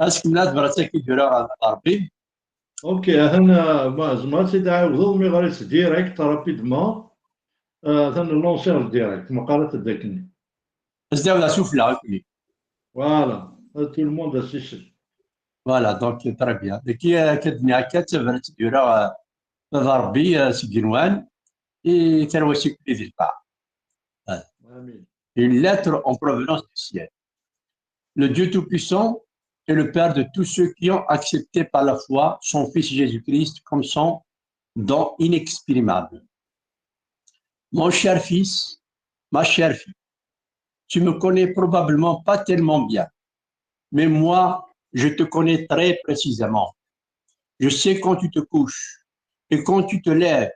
اسك ملات براسك يديرها ربي. اوكي هنا ما زعما سي تعاودوا مي غاريس ديريكت رابيدمون ثان لونسيون ديريكت ما قالت تذكرني. ازداو لا سوفلا كلي. فوالا تو الموند اسيش. فوالا دونك تري بيان. كي كدني هكا تبرت تديرها ربي سكينوان اي ترواسي كلي ديال القاع. امين. Une lettre en provenance du ciel. Le Dieu Tout-Puissant est le Père de tous ceux qui ont accepté par la foi son Fils Jésus-Christ comme son don inexprimable. Mon cher fils, ma chère fille, tu me connais probablement pas tellement bien, mais moi, je te connais très précisément. Je sais quand tu te couches et quand tu te lèves.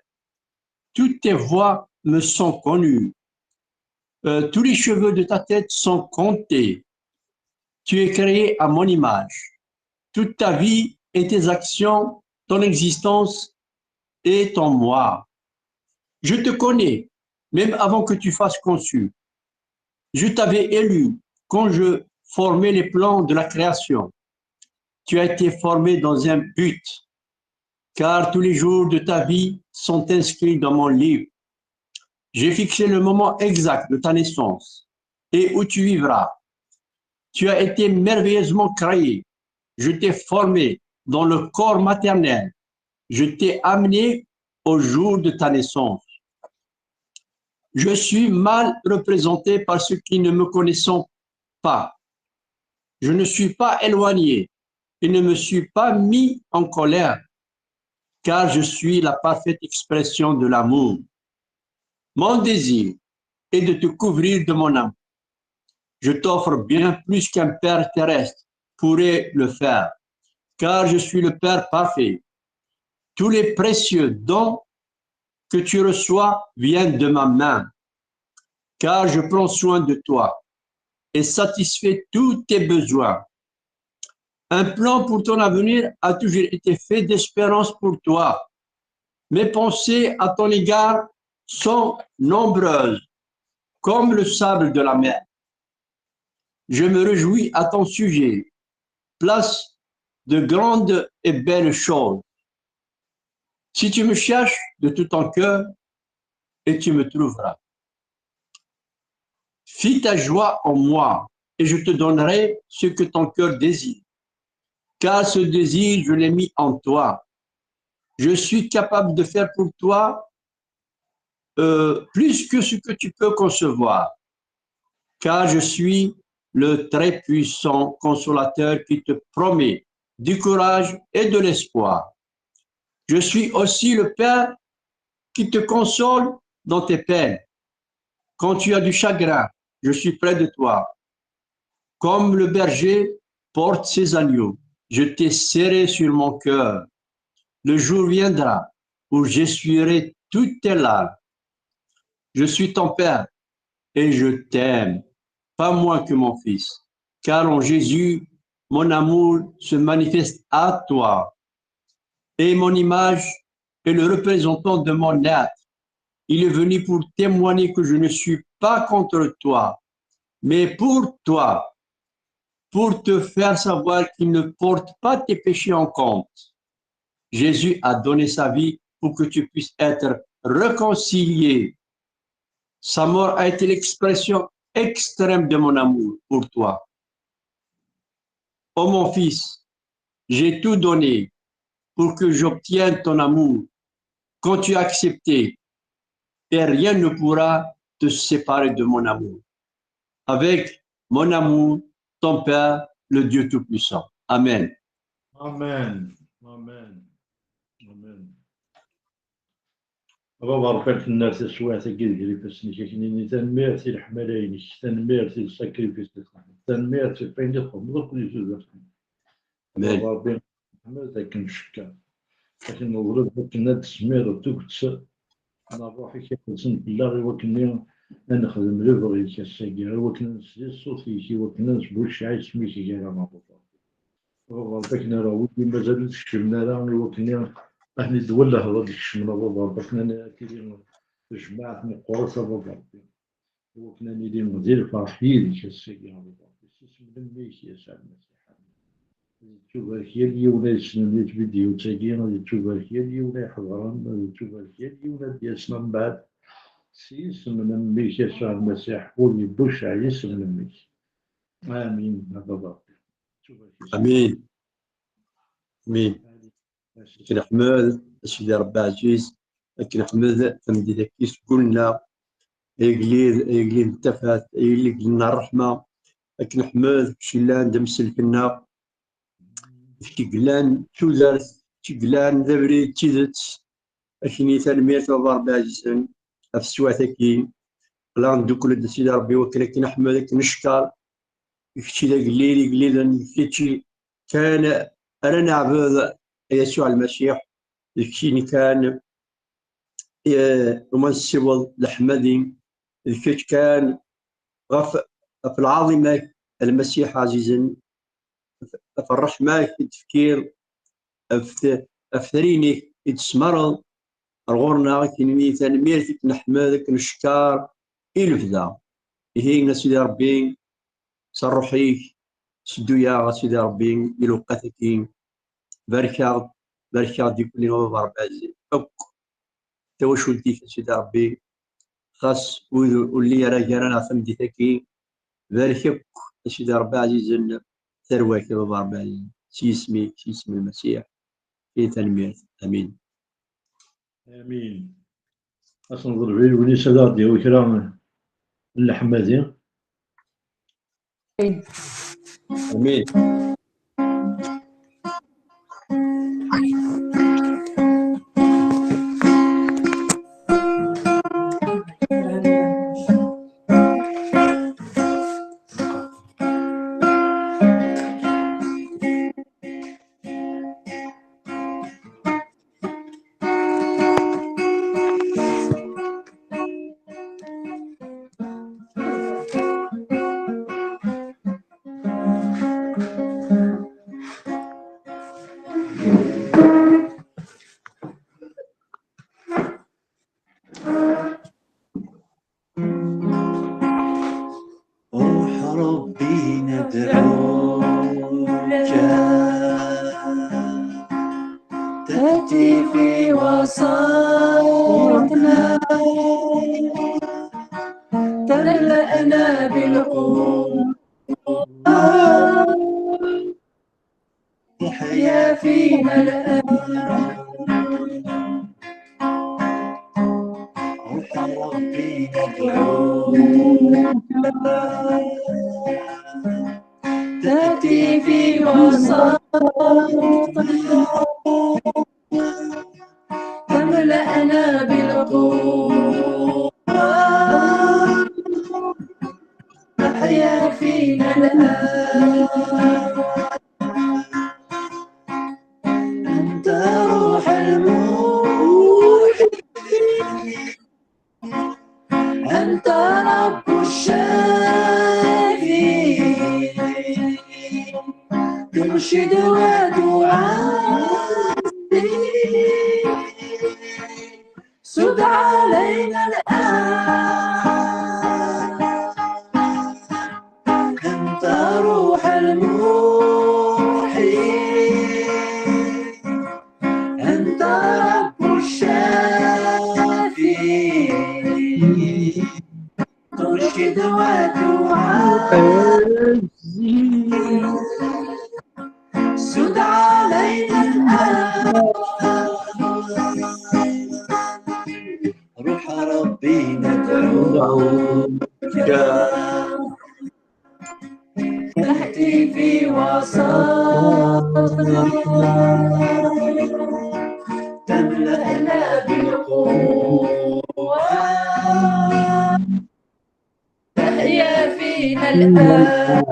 Toutes tes voix me sont connues. Tous les cheveux de ta tête sont comptés. Tu es créé à mon image. Toute ta vie et tes actions, ton existence est en moi. Je te connais, même avant que tu fasses conçu. Je t'avais élu quand je formais les plans de la création. Tu as été formé dans un but, car tous les jours de ta vie sont inscrits dans mon livre. J'ai fixé le moment exact de ta naissance et où tu vivras. Tu as été merveilleusement créé. Je t'ai formé dans le corps maternel. Je t'ai amené au jour de ta naissance. Je suis mal représenté par ceux qui ne me connaissent pas. Je ne suis pas éloigné et ne me suis pas mis en colère, car je suis la parfaite expression de l'amour. Mon désir est de te couvrir de mon amour. Je t'offre bien plus qu'un Père terrestre pourrait le faire, car je suis le Père parfait. Tous les précieux dons que tu reçois viennent de ma main, car je prends soin de toi et satisfais tous tes besoins. Un plan pour ton avenir a toujours été fait d'espérance pour toi. Mes pensées à ton égard sont nombreuses, comme le sable de la mer. Je me réjouis à ton sujet. Place de grandes et belles choses. Si tu me cherches de tout ton cœur, et tu me trouveras. Fie ta joie en moi, et je te donnerai ce que ton cœur désire. Car ce désir, je l'ai mis en toi. Je suis capable de faire pour toi plus que ce que tu peux concevoir. Car je suis le très puissant consolateur qui te promet du courage et de l'espoir. Je suis aussi le Père qui te console dans tes peines. Quand tu as du chagrin, je suis près de toi. Comme le berger porte ses agneaux, je t'ai serré sur mon cœur. Le jour viendra où j'essuierai toutes tes larmes. Je suis ton Père et je t'aime, pas moins que mon Fils, car en Jésus, mon amour se manifeste à toi et mon image est le représentant de mon être. Il est venu pour témoigner que je ne suis pas contre toi, mais pour toi, pour te faire savoir qu'il ne porte pas tes péchés en compte. Jésus a donné sa vie pour que tu puisses être réconcilié. Sa mort a été l'expression extrême de mon amour pour toi. Oh mon fils, j'ai tout donné pour que j'obtienne ton amour. Quand tu as accepté, et rien ne pourra te séparer de mon amour. Avec mon amour, ton Père, le Dieu Tout-Puissant. Amen. Amen. Amen. Amen. بارك الناس السواع تقيل بس نشكني تنميرتي الحملاينك تنميرتي الساكريفيس تنميرتي فين يخدم كل جزء الله ربي محمد ذاك نشكا لكن الولد كنا تسمير توكتس انا روحي كنسن بالله غير وكني نخدم لو بغي كاساكي وكنا نسلي الصوتي وكنا نسبوش عايز سميتي كاع ما ربي كنا راه ودي مازال تشمنا راه وكنا احنا دوله هضر الشمنا بابا كنا كاينين جماعه مقرصه بابا وكنا ندير مدير فرحيل كاساكي بابا اسم الميك يا سعد المسيح تشوفها كيالي ولا يسلم فيديو تاكي غادي تشوفها كيالي ولا يحضرن غادي تشوفها كيالي ولا ديالنا من بعد سيس من أمك يسوع المسيح قول يبوشع يسم من أمك آمين هذا باقي امين امين. لكن حمد سيدي ربي عزيز، لكن حمد تمديدك قلنا يقليد التفات يقليد لنا الرحمه، لكن حمد شلان دمسل فينا كيقلان تودرت كيقلان دبري تيدت أكني تنميت ربي عزيز في السواتكي قلان دوكل سيدي ربي وكلك نحمدك نشكر كشي ذا قليل كشي كان أنا نعبد يسوع المسيح كشي كان منسب لحمدي كش كان في العظيمة المسيح عزيزا في الرحمة في التفكير في ثريني يتسمر الغورنا كني تنميرتك نحمدك نشكر إلفدا هي سيدي ربي صرحيك سدو يا سيدي ربي يلوقاتك باركا دي كل يوم باربازي أوك توشلتي سيدي ربي خاص واللي راه جانا فهمتي تاكي باركك سيدي ربي عزيز ثروك باربازي سي اسمي سي اسم المسيح في تنمية. امين آمين. أصلا ضربي ولي سداد يا وكرام الحمادي امين. تأتي في وسطنا تملأنا بالقوة تحيا فينا الآن روح ربي ندعوك تأتي في وسطنا تملأنا بالقوة تحيا فينا الآن أنت روح الموحي أنت رب الشافي ترشد وتعافي سد علينا الآن أنت روح الموحي أنت رب الشافي ترشد وتعافي سد علينا الآن روح ربي ندعوك تأتي في وسطنا تملأنا بالقوة تحيا فينا الآن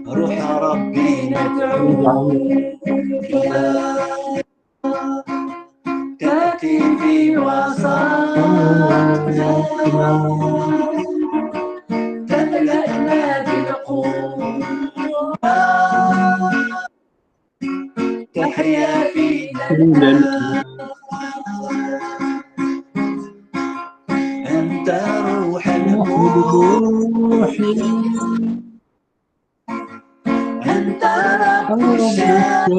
روح ربي ندعوك تأتي في وسطنا تملأنا بالقوة تحيا فينا الآن أنت روح الموحي الشافي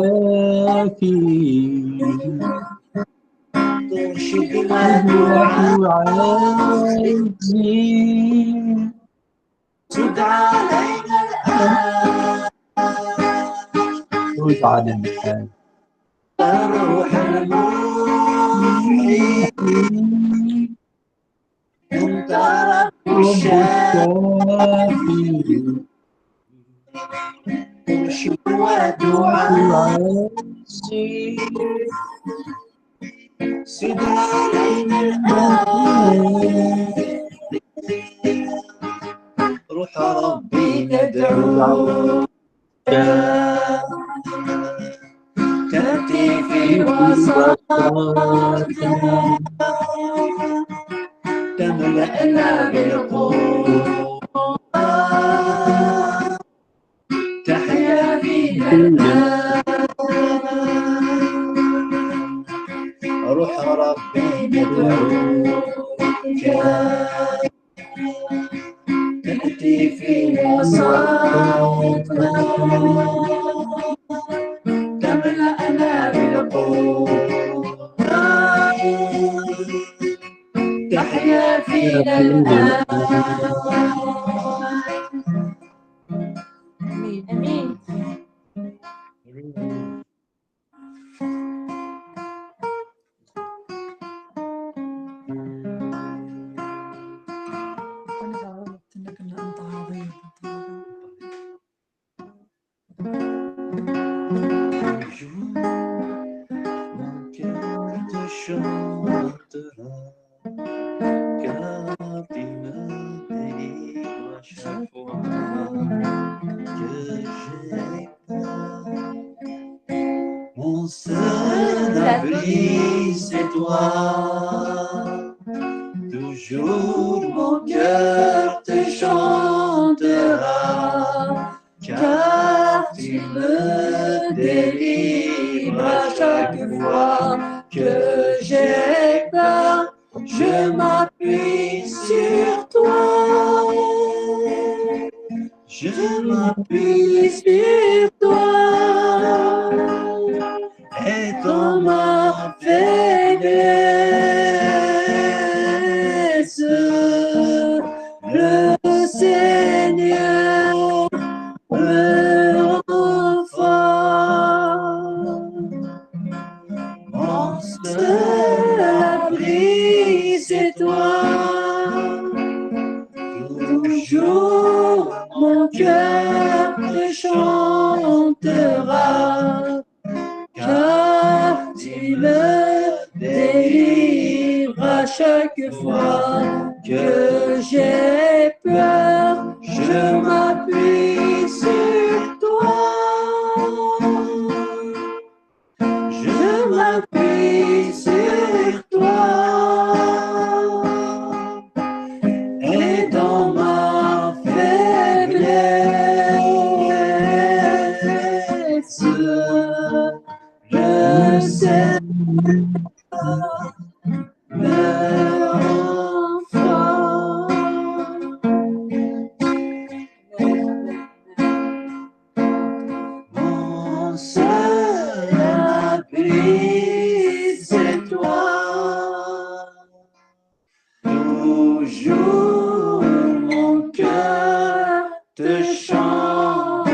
ترشد وتعزي سد علينا الآن رد على الآن الروح المحيي أنت رب الشافي ترشد وتعزي سد علينا الآن روح ربي ندعوك تأتي في وسطنا تملأنا بالقوة تحيا فينا روح ربي ندعوك تأتي في وسطنا تملأنا بالقوة تحيا فينا الآن آمين أنا غلطت إنك أنت عظيم Mon cœur te chantera, car tu me délivres à chaque fois que j'ai peur. Mon seul abri, c'est toi. Toujours mon cœur te chantera, car tu me délivres à chaque fois que j'ai peur. Je m'appuie sur toi. Je m'appuie sur toi. Et dans ma faiblesse, le Seigneur me renforce. Mon seul abri, c'est toi. Toujours mon cœur te chantera, car tu me délivres à chaque fois que j'ai peur. Je m'appuie sur toi. Je m'appuie sur toi. Et dans ma faiblesse, le Seigneur me renforce. Mon seul abri, c'est toi. Toujours mon cœur te chantera,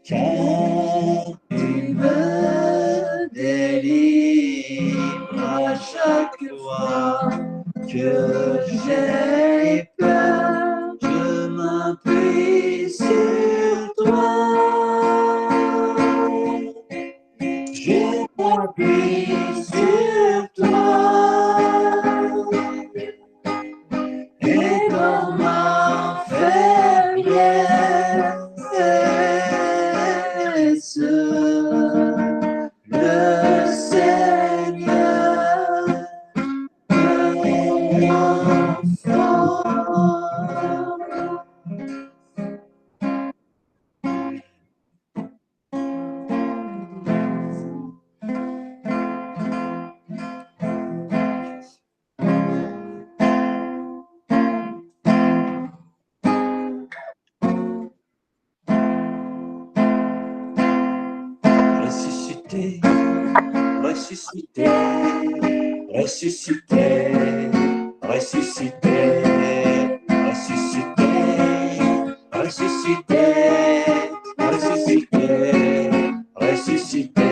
car tu me délivres à chaque fois que j'ai peur. Je m'appuie sur toi. Je m'appuie sur toi. Et dans ma faiblesse, le Seigneur me renforce. ressuscité, ressuscité, ressuscité, ressuscité, ressuscité, ressuscité, ressuscité, ressuscité.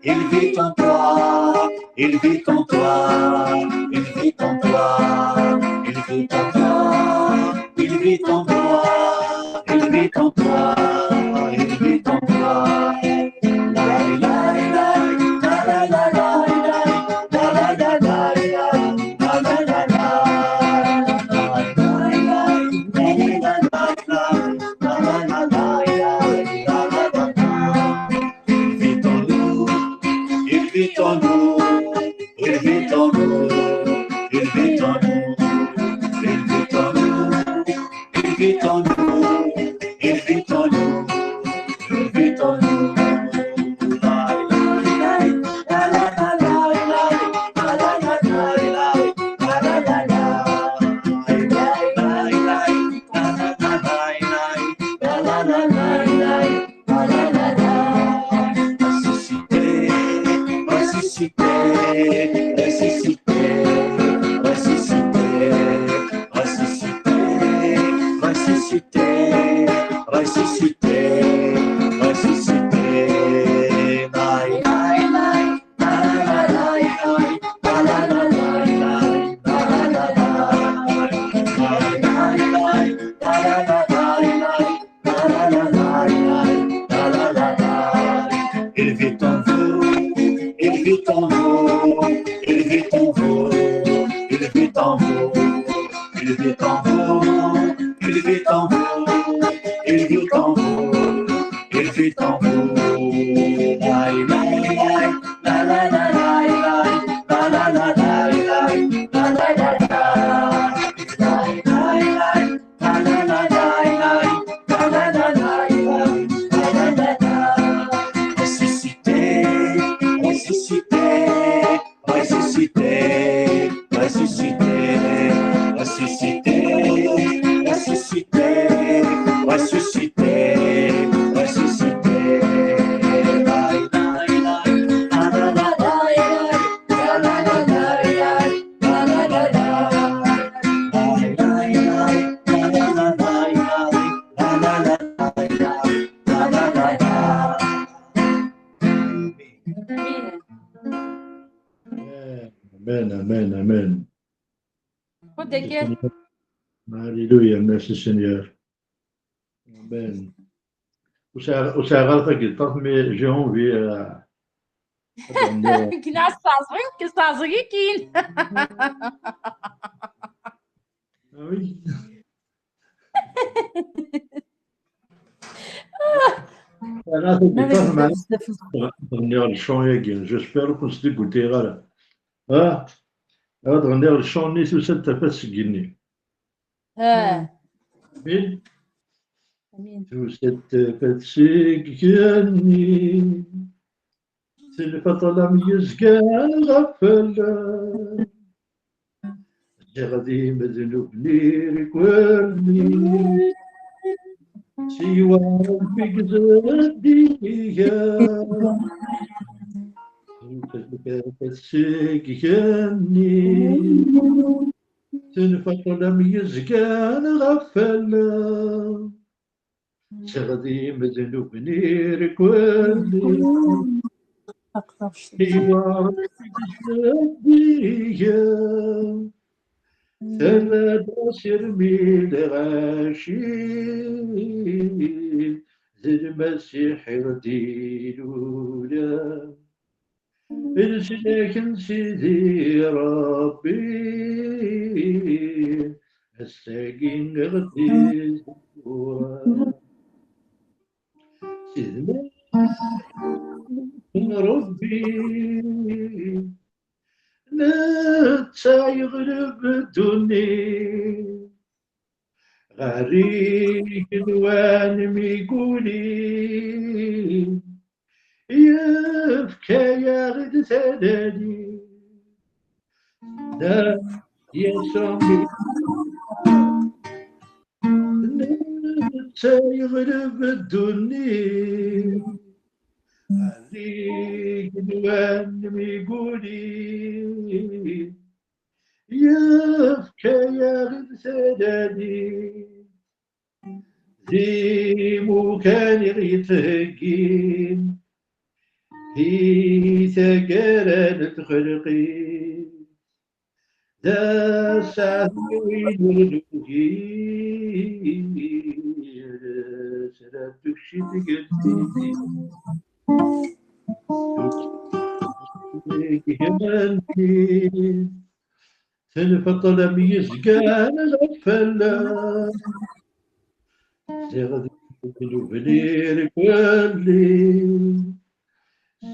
Il vit en toi, il vit en toi, il vit en toi, il vit en toi, il vit en toi, il vit en toi. Il vit en nous, il vit en nous, il vit en nous, il vit en nous, il vit en nous, il vit en nous, il vit en nous. Il vit en vous, il vit en vous, il vit en vous, il vit en vous, il vit en vous, il vit en vous, il vit en vous, il vit en vous. La la la la la la la la la la la la Amen, amen, amen. Alléluia, merci Seigneur. Amen. Où ça rentre la guitare, mais j'ai envie à oui. J'espère qu'on se dégoûtera là. Ah, هذا الشوني سوسة تفسجني. مين؟ سوسة تفسجني. سلفة لم يزكى غفل. جغدي مذنوب لي كولني. سوى ربك زديها. تفسجني. سلفة لم يزكى غفل. جغدي مذنوب لي كولني. سوى ربك زديها. ثلاث سرميل غاشي زي المسيح يرديلولا السلاكن سيدي ربي الساقين غدي زورا سيدي ربي لا يغلب الدنيا غريق الوان ميقولي يبكى يا غد ثداني لا يسامي لا يغلب الدنيا غريق الوان ميقولي يبكى يا غد ثداني ذي مكان يتهجين هي ثقالة خلقي ذا سعدين ولوهي سلامتك شد قلبي يهمني تنفطل ميزقان الأفلا زغد بنير كلي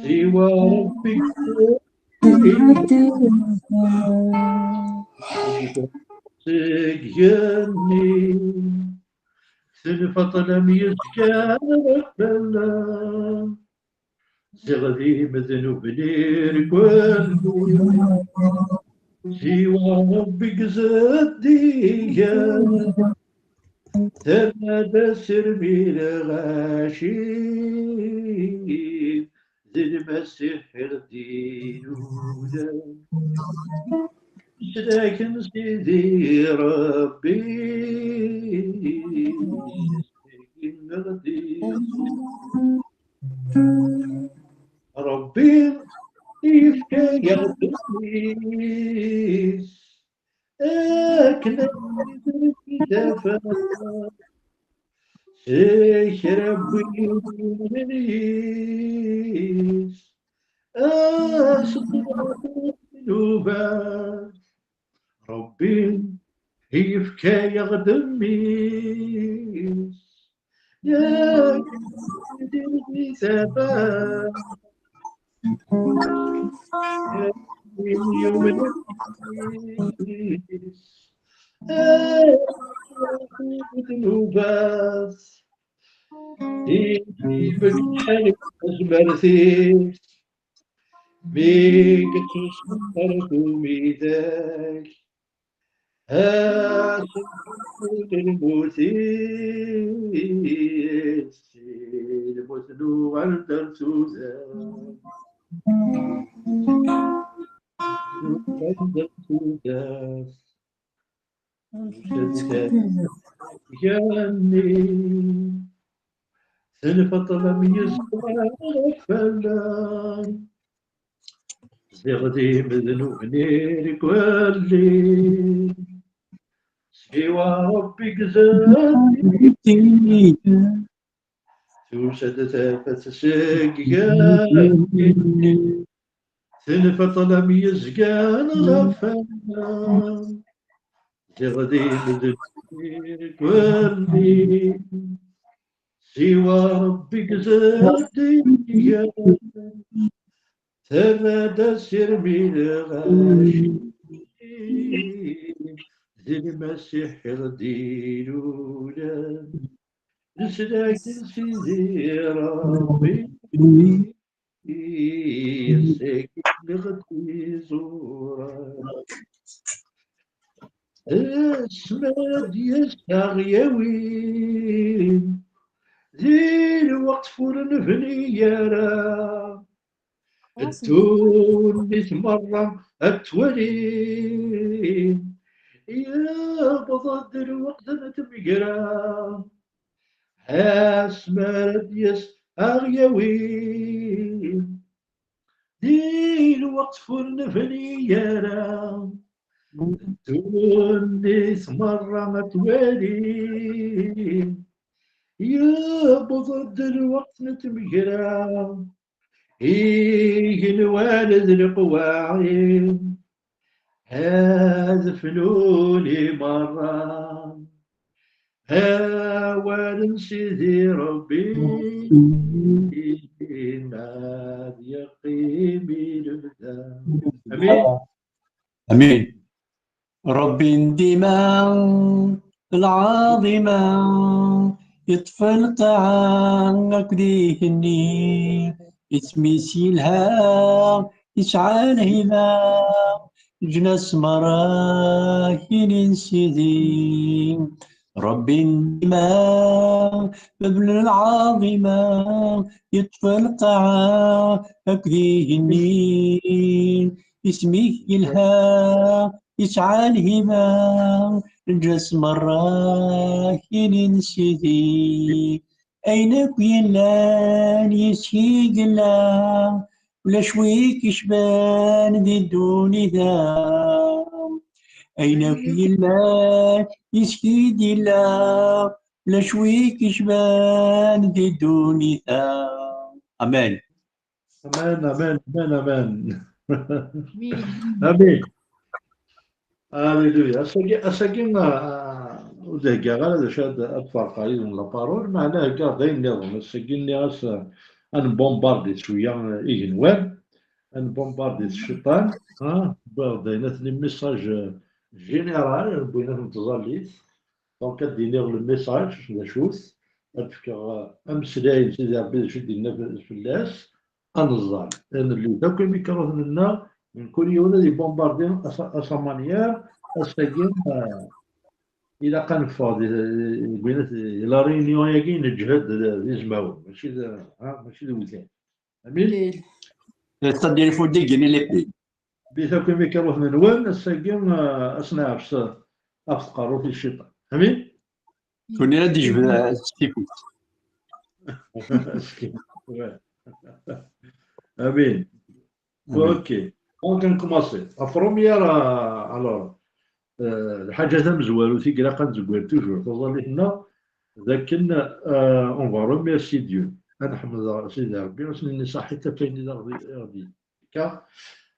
سوى ربك سجني سنفطل ميزكان ربنا زغدي مذنوب نير كلي سوى ربك زدي تمدى سربي الغاشي ذي المسيح يردينونا لكن سيدي ربي ربي يفكى يغدنيس أكنا دفا ربي منيس أصدق نوبات ربي يفكى يغدميس يا كدي ثبات يوم الخميس نوبات بجحلك أزمرتيس بيك تصمرت ميداك سنفوت الموتيس المثلو عند السوزان عند السوزان جاني سنفطل ميزقان فلان زغدي مذنوب نير كولي سوى ربك زادي توسد تافت سقياني سنفطل ميزقان غفلان زغدي مذنوب نير كولي سوى ربك زادي تمدى سربي الغاشي ذي المسيح يردينونا لكن سيدي ربي يسكن غدي زورا اسمد يستغيوين ذي الوقت فورن فنيارا التونس مرة التولي يا بضد الوقت نتمقرا اسمد يستغيوين ذي الوقت فورن فنيارا تونس مرة ما توالي يا بضد الوقت نتمجرى إيه الوالد القواعي هذا فنولي مرة هاوال سيدي ربي ناد يقيمي لبدا أمين امين. رب دماء العاظمة يطفى القاع أكديهني اسمي سيلها يسعى هما جنس مراهن سيدي رب دماء مبل العاظمة يطفى القاع أكديهني اسمي إلها يسعى الهمام الجسم الراهن سيدي أين كيلان يسهي قلام ولا شويك يشبان دي الدوني ذا أين كيلان يسهي دلام ولا شويك يشبان دي الدوني ذا. أمان. أمان أمان أمان أمان أمين هاليلويا. أساكين وزي كاع هذا شاد أطفال قليل من لابارول معناه كاع داين نظام أساكين أس أن بومباردي شوية إيجنوان أن بومباردي الشيطان داينات لي ميساج جينيرال بغينا نتظليت دونك كديني لو ميساج نشوف أتفكر أمسلاين سيدي ربي شو دينا في الناس أنظال لأن اللي دوك الميكروفون لنا من كل يوم دي بومباردين أسامانيير أساكين إلا كان فاضي بينات لا رينيون ياكي نجهد يزماون ماشي ماشي الوثان أمين C'est-à-dire il faut dégainer l'épée. بيتاكل ميكروفون من وين أساكين أصنع أفقروا في الشيطان أمين On est là, dit je veux أمين اوكي ممكن نكماسي افروميير الوغ الحاجه تاع مزوالو تيكرا كنزوال توجور تظل حنا لكن اون فا روميرسي ديو نحمد سيدي ربي وسني صحي حتى فين غادي كا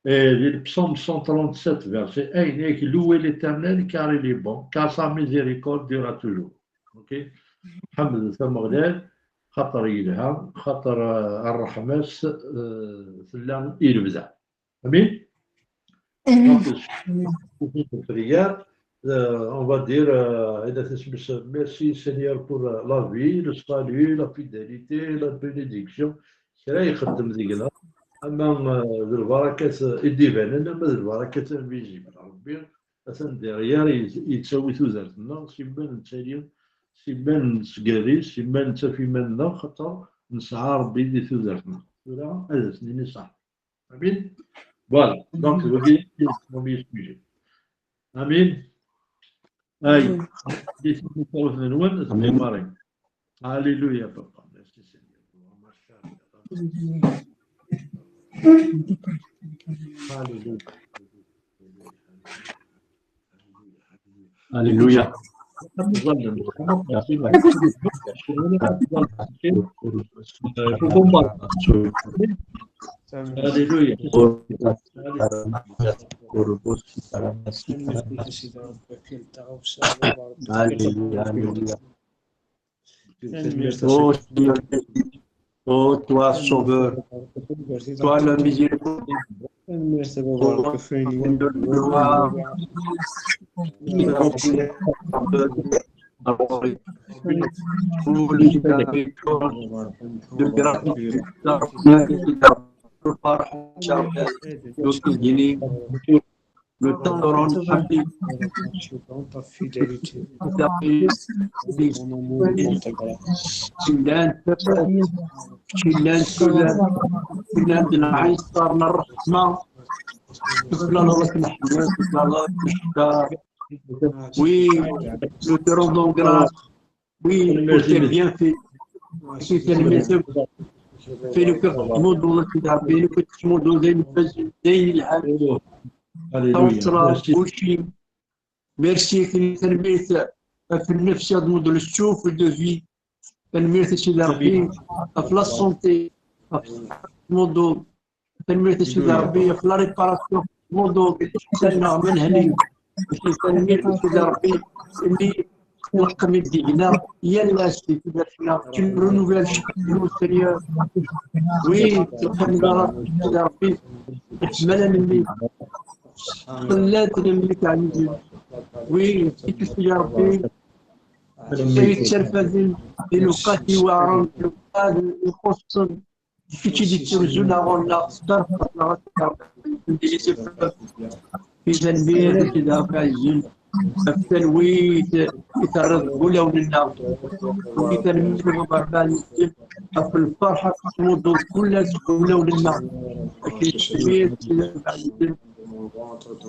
ديال بصوم 137 فيرسي اين ياك لوي ليترنال كار لي بون كار سا ميزيريكورد ديرا توجور اوكي حمد ثم غدال خاطر يلها خاطر الرحمس سلام يربزع امين prière on va dire merci Seigneur pour la vie le salut la fidélité la bénédiction كرا يخدم ذيكنا اما البركات الديفان اما البركات الفيزيبل ربي اثن ديريير يتساوي توزرتنا سيبان نتالي سيبان نسكاري سيبان نتافي مالنا خاطر نسعى ربي دي توزرتنا ولا هذا سنيني صح امين فوالا دونك وكي بروميير سوجي امين اي دي نتاوث نون اسمارين هاليلويا بابا ميرسي سينيور ما شاء الله هاليلويا Alléluia. هاليلويا Oh Seigneur, oh toi Sauveur, toi le miséricorde, de gloire, de gratitude, le temps de rendre oui, nous te rendons grâce. Oui, pour tes bienfaits. Fais-nous que tout le monde fais-nous que tout le monde توصل وشي ميرسي في تنمية في النفس يضمن السوف دو في تنمية سيدي ربي في لا سونتي موضوع تنمية سيدي ربي في لا ريباراسيون موضوع سنة من هني تنمية سيدي ربي اللي خلق من دينا يلا سيدي ربي تنرونوفيل شكل سيريور وي تلقى سيدي ربي يحمل مني خلات لك عزيزي وي سيدي ربي سيد ترفزين لنقاتي وعرم لنقاد يخص كيتي دي ترزونا غولا صدر في تنبيه كذا في عزيزي في التلويت يتعرض ولا ولنا وفي تنمية وبربان في الفرحة موضوع كلها ولا ولنا في التنبيه كذا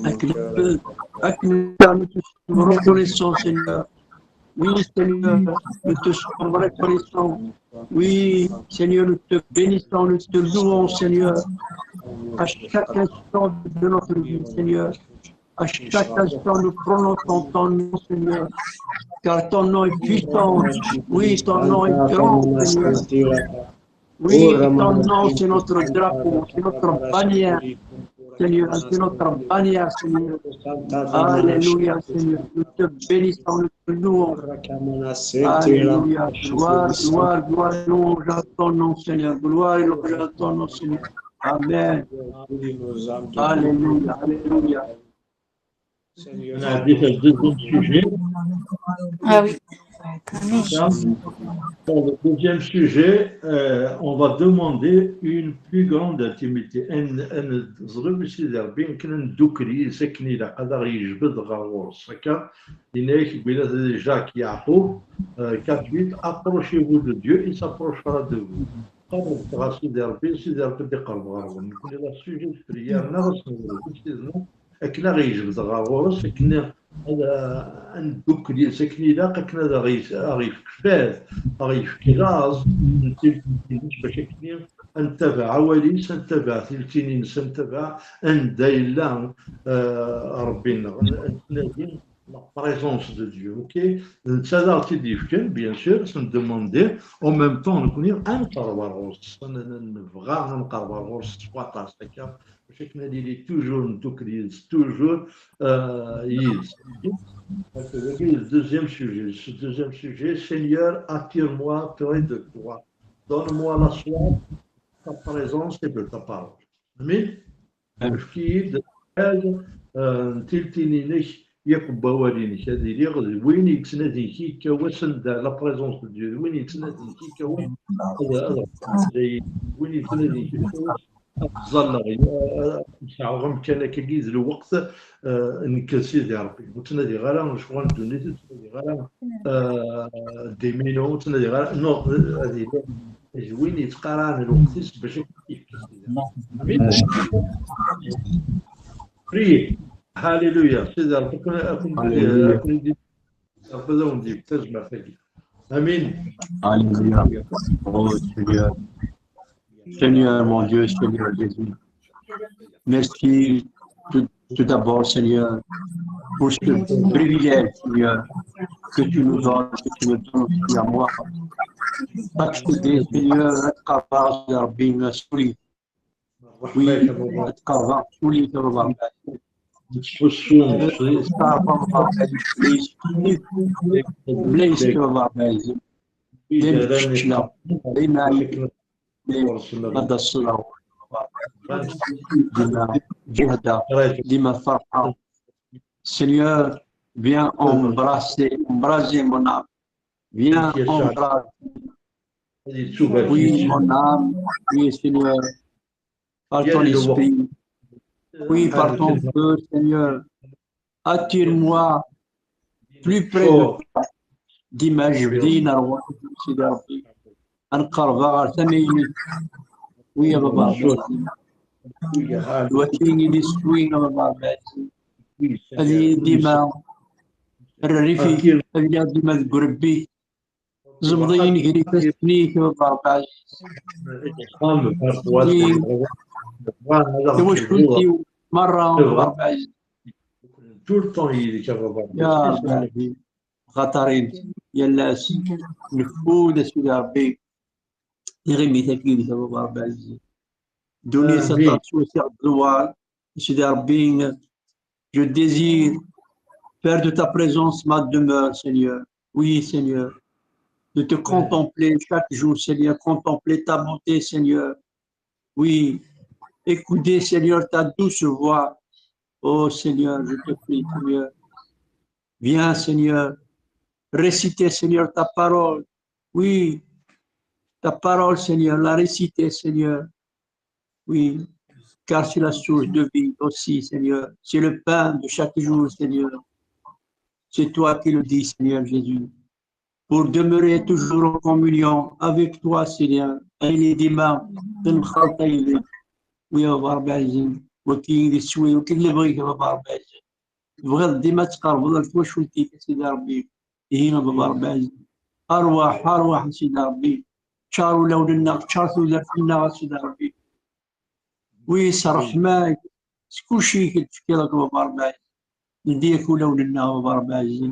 أكل reconnaissance, Seigneur. Oui, Seigneur, nous te sommes reconnaissants. Oui, Seigneur, nous te bénissons, nous te louons, Seigneur. À chaque instant de notre vie, Seigneur. À chaque instant, nous prononçons ton nom, Seigneur. Car ton nom est puissant. Oui, ton nom est grand, Seigneur. Oui, ton nom, c'est notre drapeau, c'est notre bannière. Seigneur, c'est notre bannière, Seigneur. Alléluia, Seigneur. Nous te bénissons, nous te louons. Alléluia. Gloire, gloire, gloire, louange à ton nom, Seigneur. Gloire et louange à ton nom, Seigneur. Amen. Alléluia, alléluia. On a dit le deuxième sujet. Ah oui. Pour le deuxième sujet, on va demander une plus grande intimité. نظرب سيدي ربي يمكن ندوكري سكني لا قدر يجبد غاورس هكا ليناك بلا جاك يعقوب 4:8 approchez-vous de Dieu, il s'approchera de vous. قرب سيدي ربي يقرب غاورس نكون لا سوجي de prière نغسل أكنا غيجبد غاورس أكنا ندوك ديال ساكني لا كنا غيف كفاز غيف كلاز باش كني نتبع وليس نتبع ثلثين نتبع ندايلا ربنا نادي la présence de Dieu, ok? Ça a été difficile, bien sûr, se demander en même temps, nous connaissons un carbaros, un vrai carbaros, soit à ce cas, je sais qu'il est toujours, toujours, le deuxième sujet, Seigneur, attire-moi près de toi, donne-moi la soif, ta présence et de ta parole. Mais, ce qui est de tiltini يقبى والينك هذه اللي يغزي وين يتنادي كيكا وسند لا بريزونس دو ديو وين يتنادي كيكا وين يتنادي كيكا ظل شعرهم كان كيز الوقت نكسي ديال ربي وتنادي غير شغل دوني تنادي غير ديمينو تنادي غير نو هذه وين يتقارن الوقت باش بري Alléluia. Amen. Alléluia. Oh Seigneur. Seigneur, mon Dieu, Seigneur Jésus. Merci tout d'abord, Seigneur, pour ce privilège, Seigneur, que tu nous donnes, que tu me donnes aussi à moi. Accéder, Seigneur, à travers la souris. Oui, à travers souris, Seigneur, viens embrasser mon âme. Viens embrasser. Oui, mon âme. Oui, Seigneur. Par ton esprit. Oui, par ton feu, Seigneur. Attire-moi plus près de toi. D'image دينا سيدي ربي نقرب على ثميني ويا بابا وكيني لي سوين بابا هذه ديما الريفي هذه ديما بربي زمضين قريب تسنيك بابا عزيز واش كنتي مرة بأربع tout le temps يديك بابا يا ربي خطرين يلاس نفود سيدي ربي يغمي تكيد بابا ربي عزيز دوني سطر سوسي الدوار سيدي ربي je désire faire de ta présence ma demeure Seigneur oui Seigneur de te contempler chaque jour Seigneur contempler ta beauté Seigneur oui écouter Seigneur ta douce voix oh Seigneur je te prie Seigneur viens Seigneur réciter, Seigneur, ta parole. Oui, ta parole, Seigneur, la réciter, Seigneur. Oui, car c'est la source de vie aussi, Seigneur. C'est le pain de chaque jour, Seigneur. C'est toi qui le dis, Seigneur Jésus. Pour demeurer toujours en communion avec toi, Seigneur. أيلي ديما تنخلط أيلي ويا باربع عزيز وكي يسوي وكي اللي بغيك باربع عزيز بغيت ديما تقرب ولا واش ولتي سيدي ربي هنا باربع عزيز أرواح سيدي ربي شاروا لوننا شاروا لفنا سيدي ربي ويسرح ماك كل شيء كتفكي لك باربع نديك ولوننا باربع عزيز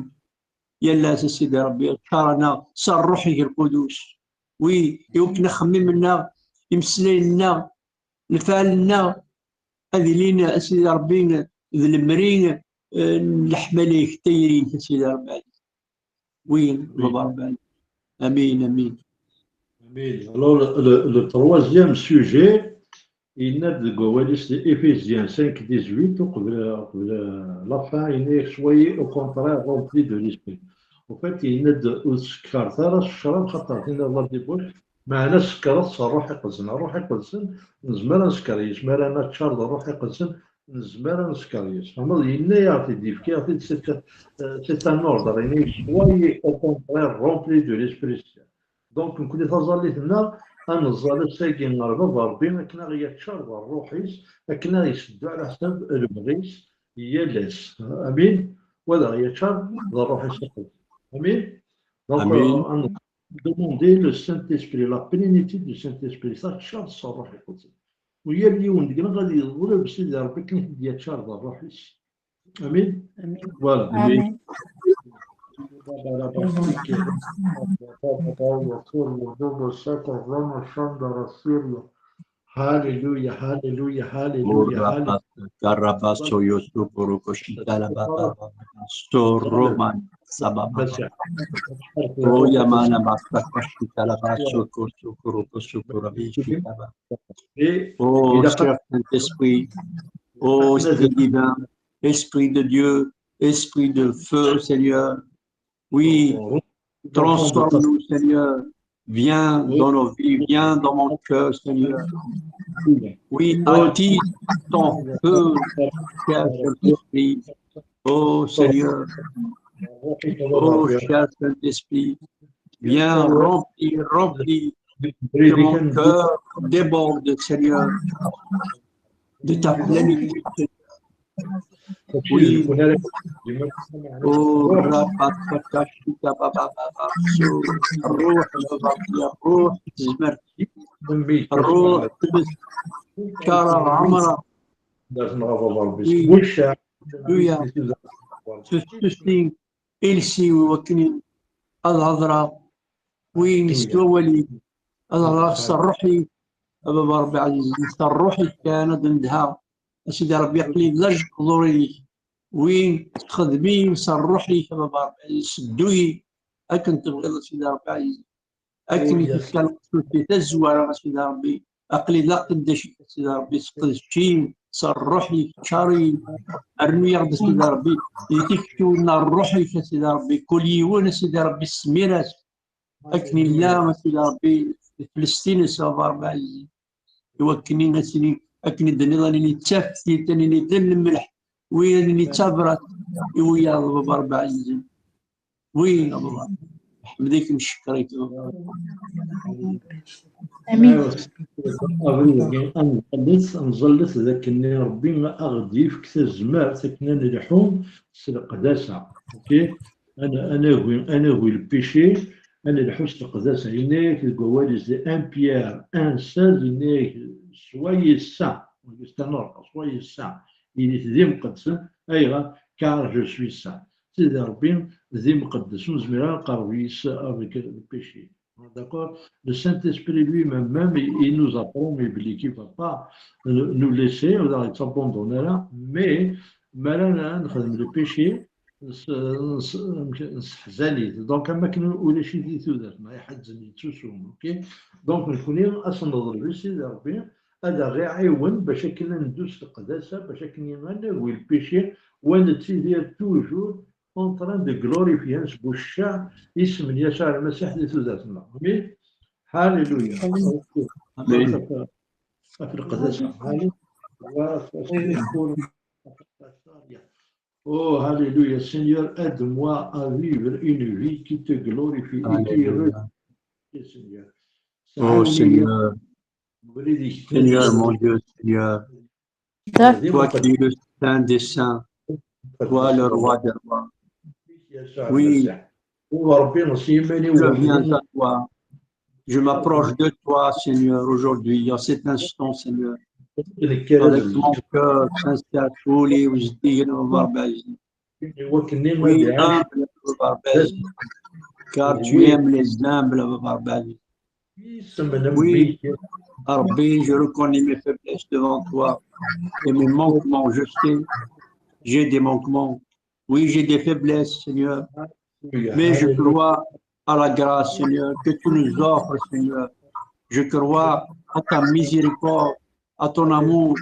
يلا سيدي ربي شارنا صار روحك القدوس وي يمكن نخمم لنا يمسلي لنا نفعل لنا هذه لينا سيدي ربي ذي المرين الحماليك تيرين سيدي ربي وين بابا امين امين امين. Alors le troisième sujet il est de Goélis Éphésiens 5:18 la fin il est soyez au contraire remplis de l'esprit. En fait il est de سكر ثرى الشراب خاطر فينا الله ديبوش معنا سكرت الروح يقزن الروح يقزن نزمر نسكريس مالا انا تشارد الروح يقزن نزمر نسكريس فما ينا يعطي ديف كي يعطي c'est un ordre il est soyez au contraire remplis de l'esprit. Donc نكون تظلي لنا نظل ساكن نربى ربي كنا غيتشارد الروحيس كنا يسدو على حساب المغيس يلاس امين ولا غيتشارد الروحيس امين. Donc demander le Saint-Esprit, la plénitude du Saint-Esprit, ça charge son roح القدس. وهي اليوم ديالنا غادي يضرب بسيدي ربي كاين يتشارج الروح. امين. فوالا. آمين. هاليلويا هاليلويا هاليلويا هاليلويا. Oh, cher Saint-Esprit, oh, Esprit divin, Esprit de Dieu, Esprit de feu, Seigneur. Oui, transforme-nous, Seigneur. Viens dans nos vies, viens dans mon cœur, Seigneur. Oui, attise ton feu, cher Saint-Esprit. Oh, Seigneur. Oh, cher Saint-Esprit. Viens remplis. Que mon cœur déborde, Seigneur, de ta plénitude. Oui. Oh, Rapatachita Baba Roh Roh Zmer Roh Kara Amara. Oui, ceci إلسي وكني الهضرة وين نستولي الله صرحي أبا ربي عزيز صرحي كانت عندها سيدي ربي قليل لاج ضروري وين تخدمي صرحي أبا ربي عزيز سدوي أكن تبغي سيدي ربي عزيز أكن يتكلم في تزوار سيدي ربي أقلي لا قداش سيدي ربي تقدشي صرحي شاري أرمي يغد سيدي ربي يتكتونا الروحي سيدي ربي كل يوم سيدي ربي السميرات أكني لا سيدي ربي فلسطين سافر بعيد يوكني نسيني أكني دنيا تافتي تاني دن الملح وين تابرت ويا بابا بعيد وين بابا حمديك نشكرك آمين. نظلت ذاك اللي ربي ما أغدي في كثير زمان سكنا نلحوم القداسة. اوكي أنا هو البيشي أنا الحس القداسة هناك الجوالس دي ان بيير ان سال هناك soyez saint soyez saint il est ذي مقدس أيضا car je suis saint. C'est ربي ذي مقدس ونزميرا نقربيس avec le péché. D'accord? Le Saint-Esprit lui-même, il nous apprend, mais il ne va pas nous laisser, on va s'abandonner là, mais maintenant, le péché, نستحزاليت دونك ما كان ولا شي دي تودات ما يحزني تسوم اوكي دونك نكوني اصلا نضرب سيدي ربي هذا غير عيون باش كنا ندوس القداسه باش كنا نلغي البيشي ونتيدير توجور اون تران دو غلوريفي نسبو الشعب اسم يسوع المسيح دي توداتنا امين هاليلويا في القداسه Oh, Alléluia. Seigneur, aide-moi à vivre une vie qui te glorifie et qui remercie, Seigneur. Oh Seigneur, Seigneur mon Dieu, Seigneur, toi qui es le Saint des Saints, toi le Roi des Rois. Oui, je viens à toi. Je m'approche de toi, Seigneur, aujourd'hui, en cet instant, Seigneur. Avec mon cœur sincère, tous وجدي وبربازي. Oui, humble وبربازي. Car tu aimes les humbles وبربازي. Oui, Rabbi, je reconnais mes faiblesses devant toi et mes manquements. Je sais, j'ai des manquements. Oui, j'ai des faiblesses, Seigneur. Mais je crois à la grâce, Seigneur, que tu nous offres, Seigneur. Je crois à ta miséricorde, à ton amour.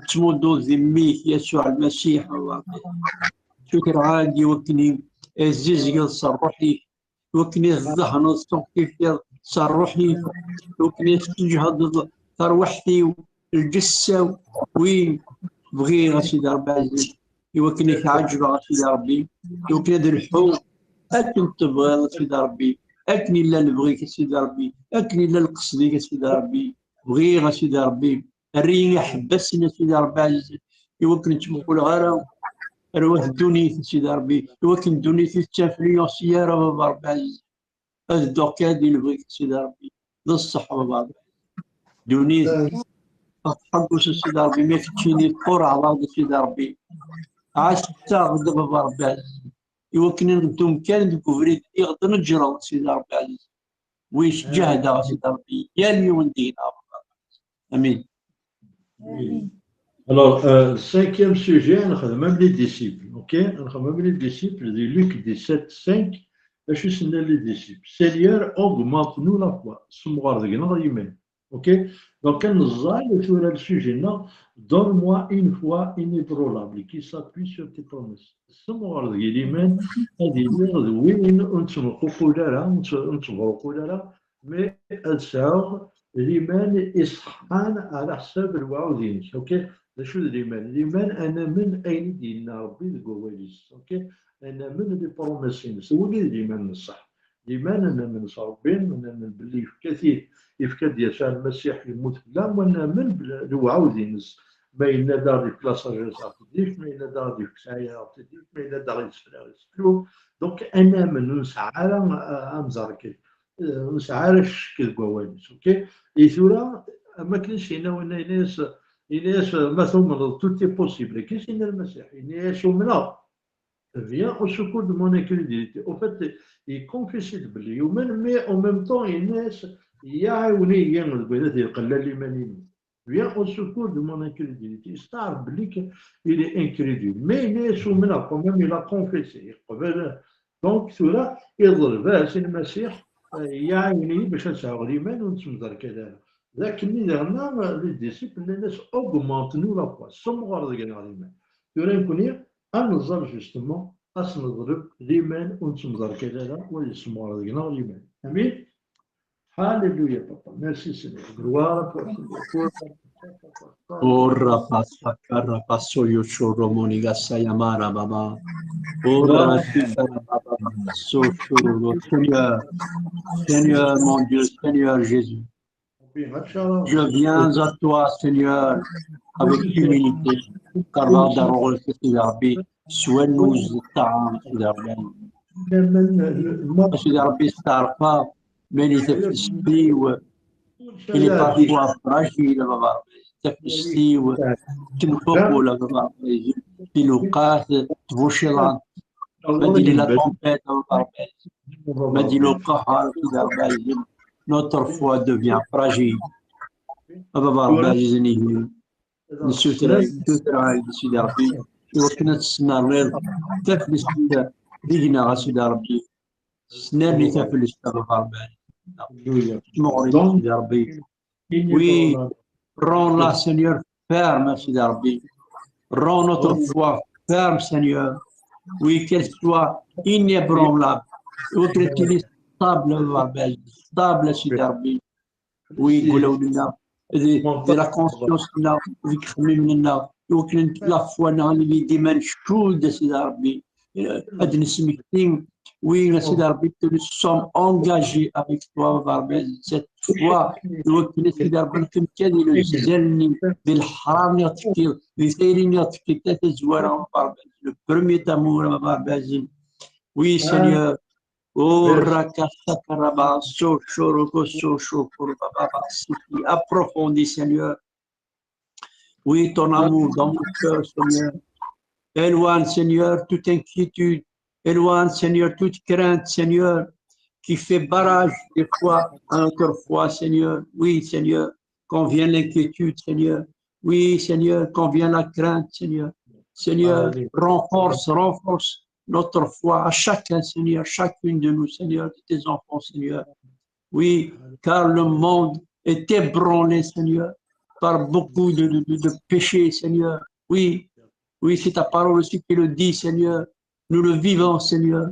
تمدو ذميك يسوع المسيح شكر عادي وكني الزيزيل صرحي وكني الذهن الصوتي صرحي وكني تجهد ثروحتي الجسة وين بغي غسيد ربي عزيز وكني تعجب غسيد ربي وكني ذي الحب أكن تبغي غسيد ربي أكني لا نبغيك سيدي ربي أكني لا نقصديك سيدي ربي بغي غسيد ربي الريني حبسنا سيدي ربي عزيز يوكن تمقول غير روح الدنيا سيدي ربي يوكن الدنيا تافليونسيا راه ربي عزيز هذا الدوك هادي اللي بغيت سيدي ربي ذا الصحة بابا دنيا حقوس سيدي ربي ما كتشيني القرى على سيدي ربي عاش تاخذ بابا ربي عزيز يوكن ندوم كان ديكوفري يغدر نجرى سيدي ربي عزيز ويش جهد سيدي ربي يا اليوم دينا امين. Alors, cinquième sujet, on a même les disciples, ok? On a même les disciples de Luc 17, 5, je suis les disciples. Seigneur, augmente-nous la foi. Ok? Donc, on a le sujet, non? Donne-moi une foi inébranlable qui s'appuie sur tes promesses. Mais الإيمان إصحان على حساب الوعودين، أوكي؟ شو الإيمان؟ الإيمان أنا من أين دينا ربي الجواليس، أوكي؟ أنا من اللي بروميسين، سوي الإيمان الصح، الإيمان أنا من ربي، أنا من باللي في كثير يفكر يسوع المسيح يموت لا، وأنا من الوعودين، ما إلا داري في لاصاجيس أعطيك، ما إلا داري في سعيا أعطيك، ما إلا داري في دونك أنا من نسعى أمزاركي. مش عارف شكل كواليس اوكي يثورا ما كاينش هنا ولا الناس مثلا توت بوسيبل كاينش هنا المسيح الناس ومنا vient au secours de mon incrédulité. Au fait, il confesse باللي يؤمن mais en même temps الناس يعاوني يقول يقلل الإيمان vient au secours de mon incrédulité. يستعرف باللي il est incrédule mais الناس ومنا quand même il a confessé يقبل donc ثورا يضرب المسيح يعني باش نسعوا الإيمان ونتمدر كذا لكن درنا لي ديسيبل الناس اوغمونتنو لا فوا سمغار ديال الإيمان يوري نكون انظر جوستومون خاص نضرب الإيمان ونتمدر كذا ولا سمغار ديال الإيمان امين هاليلويا بابا ميرسي سينيور غلوار Ora passa carra passo io chorro moniga sayamara baba. Ora baba passo chorro Seigneur, Seigneur mon Dieu, Seigneur Jésus. Je viens à toi, Seigneur, avec humilité, car la darol Seigneur Rabbi, sois-nous ta'am Seigneur Rabbi. Seigneur Rabbi starfa, mais il est esprit ou il est parfois fragile baba. تفلسي وتنفق ولا بابا في لوقات تبوشيلان ما ديري لا تومبيت ما ديري لو قهر في notre foi devient fragile بابا ربي عزيزني نسوتر توتر سيدي ربي وكنا تسنى الريض تفلس دينا غا سيدي ربي سناني تفلس بابا ربي مغرب سيدي ربي وي rends la Seigneur ferme سيدي ربي rends notre foi ferme Seigneur oui qu'elle soit inébranlable وكل stable ربي stable سيدي ربي وي قولوا لنا دي لا كونسيونس لنا ذيك خمم لنا وكل لا فوا اللي ديما نشود سيدي ربي هاد نسميتين oui سيدي ربي nous sommes engagés avec toi ربي cette foi وكل سيدي ربي كان يلزمني بالحرام يطفي بثيرين يطفي ثلاثة زوارة ربي le premier amour ربي oui Seigneur Oh, Rakashakaraba, Sochoroko, Sochokoraba, approfondis, Seigneur. Oui, ton amour dans mon cœur, Seigneur. Éloigne, Seigneur, toute inquiétude. Éloigne, Seigneur, toute crainte, Seigneur, qui fait barrage des fois à notre foi, Seigneur. Oui, Seigneur, quand vient l'inquiétude, Seigneur. Oui, Seigneur, quand vient la crainte, Seigneur. Seigneur, renforce notre foi à chacun, Seigneur, chacune de nous, Seigneur, de tes enfants, Seigneur. Oui, car le monde est ébranlé, Seigneur, par beaucoup de péchés, Seigneur. Oui, c'est ta parole aussi qui le dit, Seigneur. Nous le vivons, Seigneur.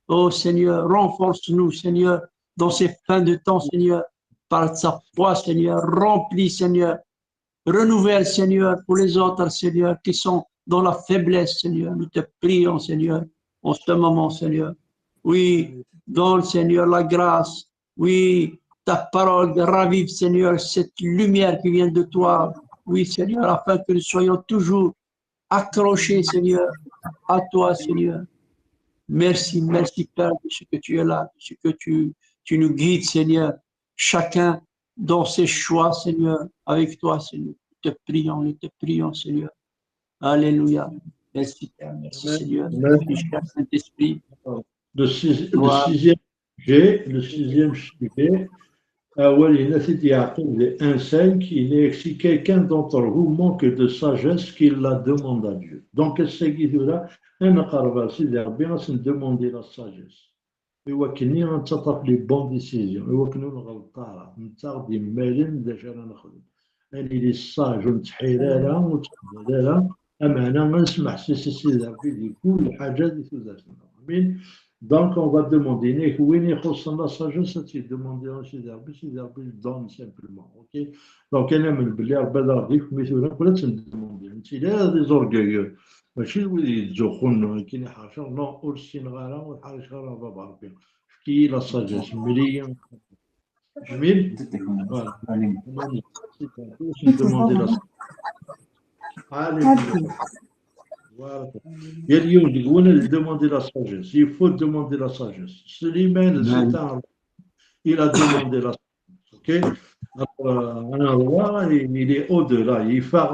Oh, Seigneur, renforce-nous, Seigneur, dans ces fins de temps, Seigneur, par sa foi, Seigneur. Remplis, Seigneur. Renouvelle, Seigneur, pour les autres, Seigneur, qui sont dans la faiblesse, Seigneur. Nous te prions, Seigneur, en ce moment, Seigneur. Oui, donne, Seigneur, la grâce. Oui, ta parole ravive, Seigneur, cette lumière qui vient de toi. Oui, Seigneur, afin que nous soyons toujours accrochés, Seigneur, à toi, Seigneur. Merci, Père, de ce que tu es là, de ce que tu nous guides, Seigneur. Chacun dans ses choix, Seigneur, avec toi, Seigneur. Nous te prions, Seigneur. Alléluia. Merci, Père. Merci, Seigneur. Merci, cher Saint-Esprit. Le sixième sujet, un 5, il est si quelqu'un d'entre vous manque de sagesse, qu'il la demande à Dieu. Donc, ce qui est là, un accord, c'est de demander la sagesse. Et on a les bonnes décisions. Et on a des malins déjà il est sage, on تحيرها أمانة ما نسمع سي ربي دي كل حاجة اللي تدارنا. آمين. Donc on va demander وين يخصنا la sagesse تي demander سي ربي donne simplement. OK. Donc أنا من بلي ربي راضي في مثلا ولا تندموندي أنت لا دي زورغيو ماشي اللي يتزوخون كاين حاجة نو أرسين غارة والحاجة غارة بابا ربي كي لا sagesse مليون جميل. Voilà. Demander la voilà. Il demander la sagesse. Il faut demander la sagesse. Suleiman, il a demandé la sagesse. Ok. Un roi, il est au-delà. Il fait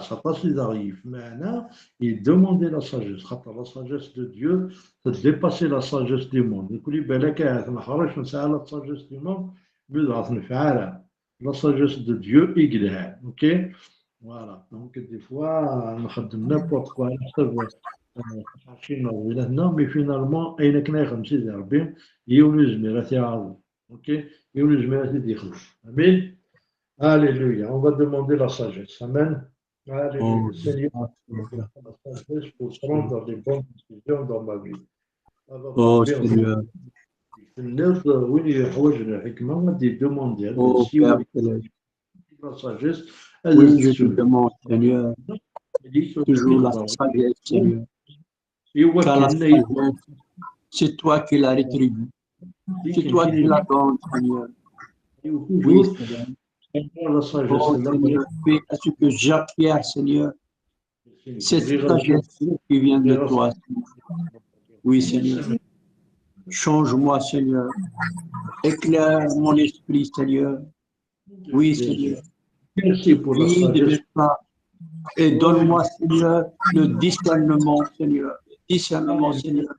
ça passe les arrive. Maintenant, il demandait la sagesse. La sagesse de Dieu, c'est dépasser la sagesse du monde. La sagesse du monde. La sagesse de Dieu est ok. Voilà. Donc des fois on fait n'importe quoi mais finalement il كنا خمسين ربي يولز ميراثي عظيم ok يولز ميراثي ديخل. Amen. Alléluia. On va demander la sagesse. Amen. Alléluia. Seigneur, la sagesse pour prendre les bonnes décisions dans ma vie. Oh Seigneur. الناس وين يحوجنا الحكمة غادي يدوموندي la sagesse. Oui, je te demande, Seigneur, toujours la sagesse, Seigneur. Car la sagesse, c'est toi qui la rétribue. C'est toi qui la donnes, Seigneur. Oui, Seigneur. Oh, Seigneur, fais à ce que j'acquière, Seigneur, cette sagesse qui vient de toi, Seigneur. Oui, Seigneur. Change-moi, Seigneur. Éclaire mon esprit, Seigneur. Oui, Seigneur. Merci pour la Oui, de sagesse. ça. Et donne-moi, Seigneur, le discernement, Seigneur. Le discernement, Seigneur,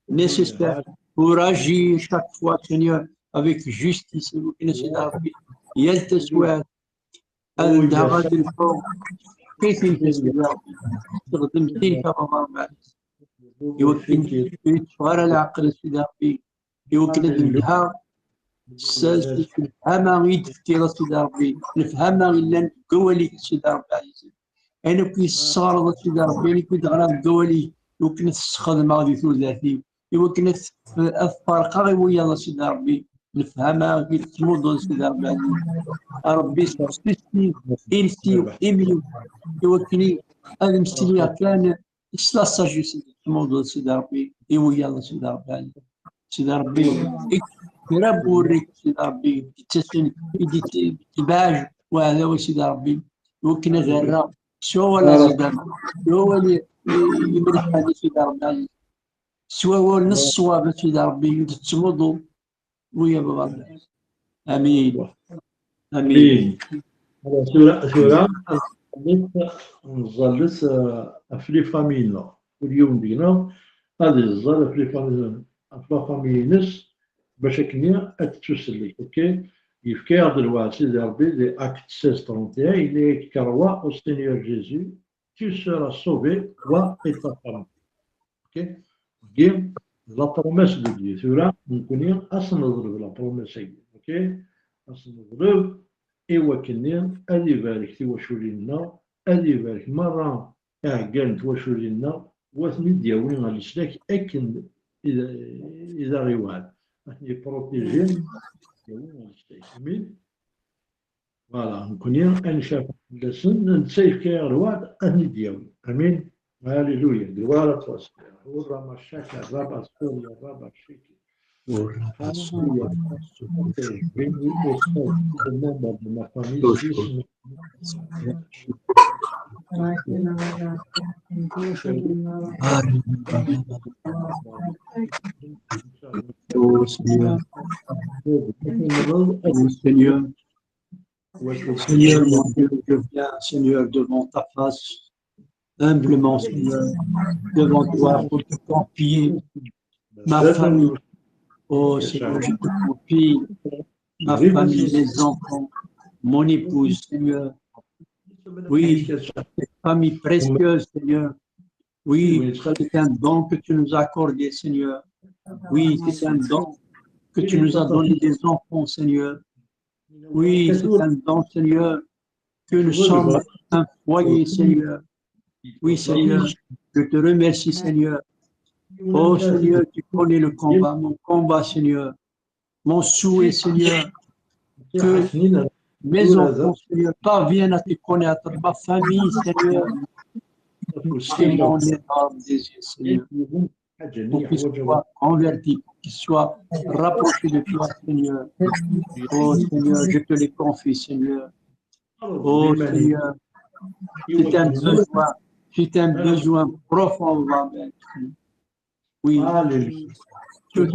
nécessaire pour agir chaque fois, Seigneur, avec justice. Vous connaissez David. يلتسوا الدعوات الفوق كيف يلتسوا استخدمتين كما معلش يمكن يتفغر العقل سيدي يمكن الدها نفهمها يتفكير سيدي ربي نفهمها إلا نقولي سيدي ربي أنا كي الصغر سيدي ربي أنا كي دغنا قولي يمكن تستخدم هذه ثلاثي يمكن الفرق ويا سيدي ربي نفهمها كي تموض سيدي ربي ربي سبستي إلتي إميو يوكلي هذا مستنيا كان إسلا ساجيس الموضوع سيدي ربي ويا الله سيدي ربي سيدي ربي رب وريك سيدي ربي تسن يدي تباج وهذا هو سيدي ربي وكنا غير شو ولا سيدي هو اللي يمرح هذا سيدي ربي سوا هو نص صواب سيدي ربي تموضوا ويا بابا امين امين سورة نظلت في لي فامينا واليوم دينا هذه الزالة في لي فامينس باش كنيا تتسلي اوكي يفكي هذا الوقت سيدي ربي لي اكت 16 31 il est écrit au Seigneur Jésus tu seras sauvé toi et ta famille ok game la promesse de Dieu سورة نكوني اصلا نضرب la promesse ok اصلا نضرب إيوا كنين أدي بارك تواشولينا أدي بارك مرة أعقان تواشولينا واثني دياولين على السلاك أكن إذا غيوان أثني بروتيجين دياولين على السلاك أمين فوالا نكونين أنشاف لسن نتسيف كي غرواد أثني دياولين أمين هاليلويا دوارة تواسل ورا مشاكل رابع سوريا رابع شيكي Alléluia. Béni et saint le membre de ma famille. Oh Seigneur, oh Seigneur, Seigneur mon Dieu, je viens, Seigneur, devant ta face, humblement, Seigneur, devant toi, pour te confier ma famille. Oh Seigneur, je te confie ma famille, mes enfants, mon épouse, Seigneur. Oui, cette famille précieuse, Seigneur. Oui, c'est un don que tu nous as accordé, Seigneur. Oui, c'est un don que tu nous as donné des enfants, Seigneur. Oui, c'est un don, Seigneur, que nous sommes un foyer, Seigneur. Oui, Seigneur, je te remercie, Seigneur. Oh Seigneur, tu connais le combat, mon combat, Seigneur. Mon souhait, Seigneur, que mes enfants, Seigneur, parviennent à te connaître, ma famille, Seigneur, c'est mon énorme désir, Seigneur, pour qu'ils soient convertis, pour qu'ils soient rapprochés de toi, Seigneur. Oh Seigneur, je te les confie, Seigneur. Oh Seigneur, c'est un besoin profond, Amen. Oui, tout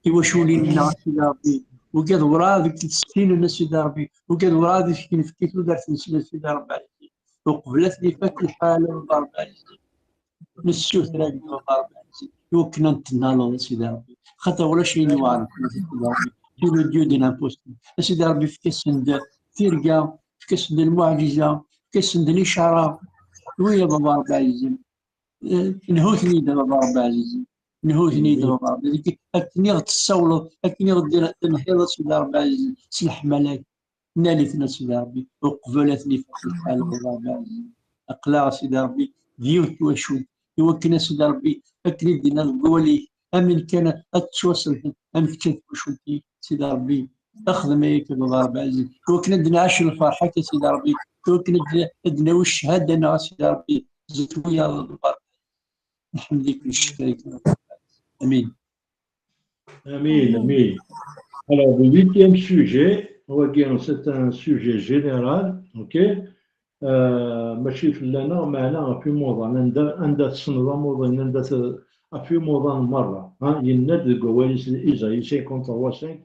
يوشولينا سيدي ربي وكاد ورادك تسكين سيدي ربي وكاد ورادك كي نفكيت ودرت نسنا سيدي ربي وقبلت لي فك الحاله وضرب نسيوت راك وضرب وكنا نتنالو سيدي ربي خاطر ولا شي نوار سيدي ربي tu le Dieu de l'impossible سيدي ربي في كسند تيرقا في كسند المعجزه في كسند الاشاره ويا بابا ربي عزيز نهوثني دابا بابا ربي عزيز نهوثني دابا ربي أكني غتصولو أكني غدير تنحيض سيدي ربي عزيز سلح ملاك نالتنا سيدي ربي وقبلتني في الحال ربي عزيز أقلع سيدي ربي ديوت وشود يوكنا سيدي ربي أكني دينا القولي أمن كان أتوصل أمن كنت وشودي سيدي ربي أخذ مايك بابا ربي عزيز وكنا دنا عاش الفرحة سيدي ربي وكنا دنا والشهادة أنا سيدي ربي زيتويا البركة نحمدك ونشكرك Amen. Amen, amen. Alors, le 8e sujet, c'est un sujet général, ok? ماشي في لنا معنا في موضوع عندها تصنع موضوع عندها في موضوع مرة ها يند قواليس الإزاي 53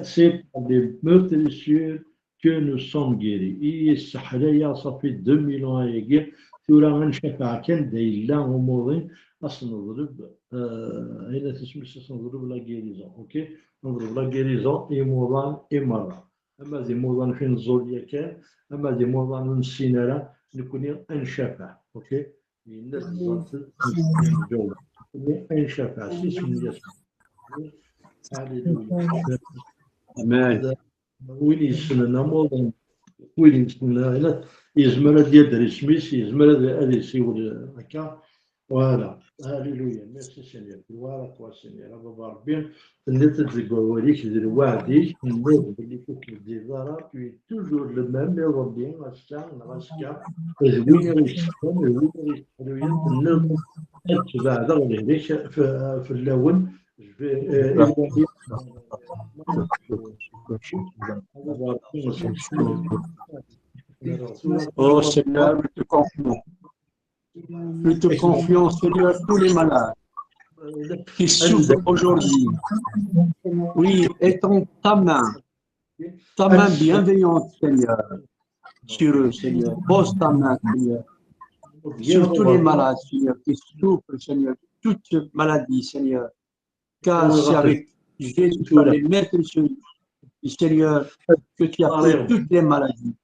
c'est par les meurtrissures que nous sommes guéris. السحرية صافي 2000 ans يجي ثورة غنشفع كان دايلا أمورين أصنضرب هنا تسميش أصنضرب لا غيريزون أوكي نضرب لا غيريزون إيموران إمارة أما دي موران فين الزولية كان أما دي موران نسينا نكون أنشفع أوكي الناس تصدق الجو أنشفع سيسمي Amen. وين يسمى موضوع وين يسمى هنا يزمر ديال سميث يزمر هذا يسيول هكا فوالا هاليلويا ميرسي سينيور فوالا كوا سينيور بابا ربي اللي تتزكوريك ديال وعدي نقول بلي كنت الديزارة في توجور لو ميم يا ربي غاسكا غاسكا زوين يشتغل زوين يشتغل تبع هذا اللي في اللون Oh Seigneur, nous te confions. Nous te confions, Seigneur, tous les malades qui souffrent aujourd'hui. Oui, étends ta main bienveillante, Seigneur, sur eux, Seigneur. Pose ta main, Seigneur, sur tous les malades, Seigneur, qui souffrent, Seigneur, toute maladie, Seigneur. Car c'est avec Jésus, les maîtres, Seigneur, que tu as pris toutes les maladies.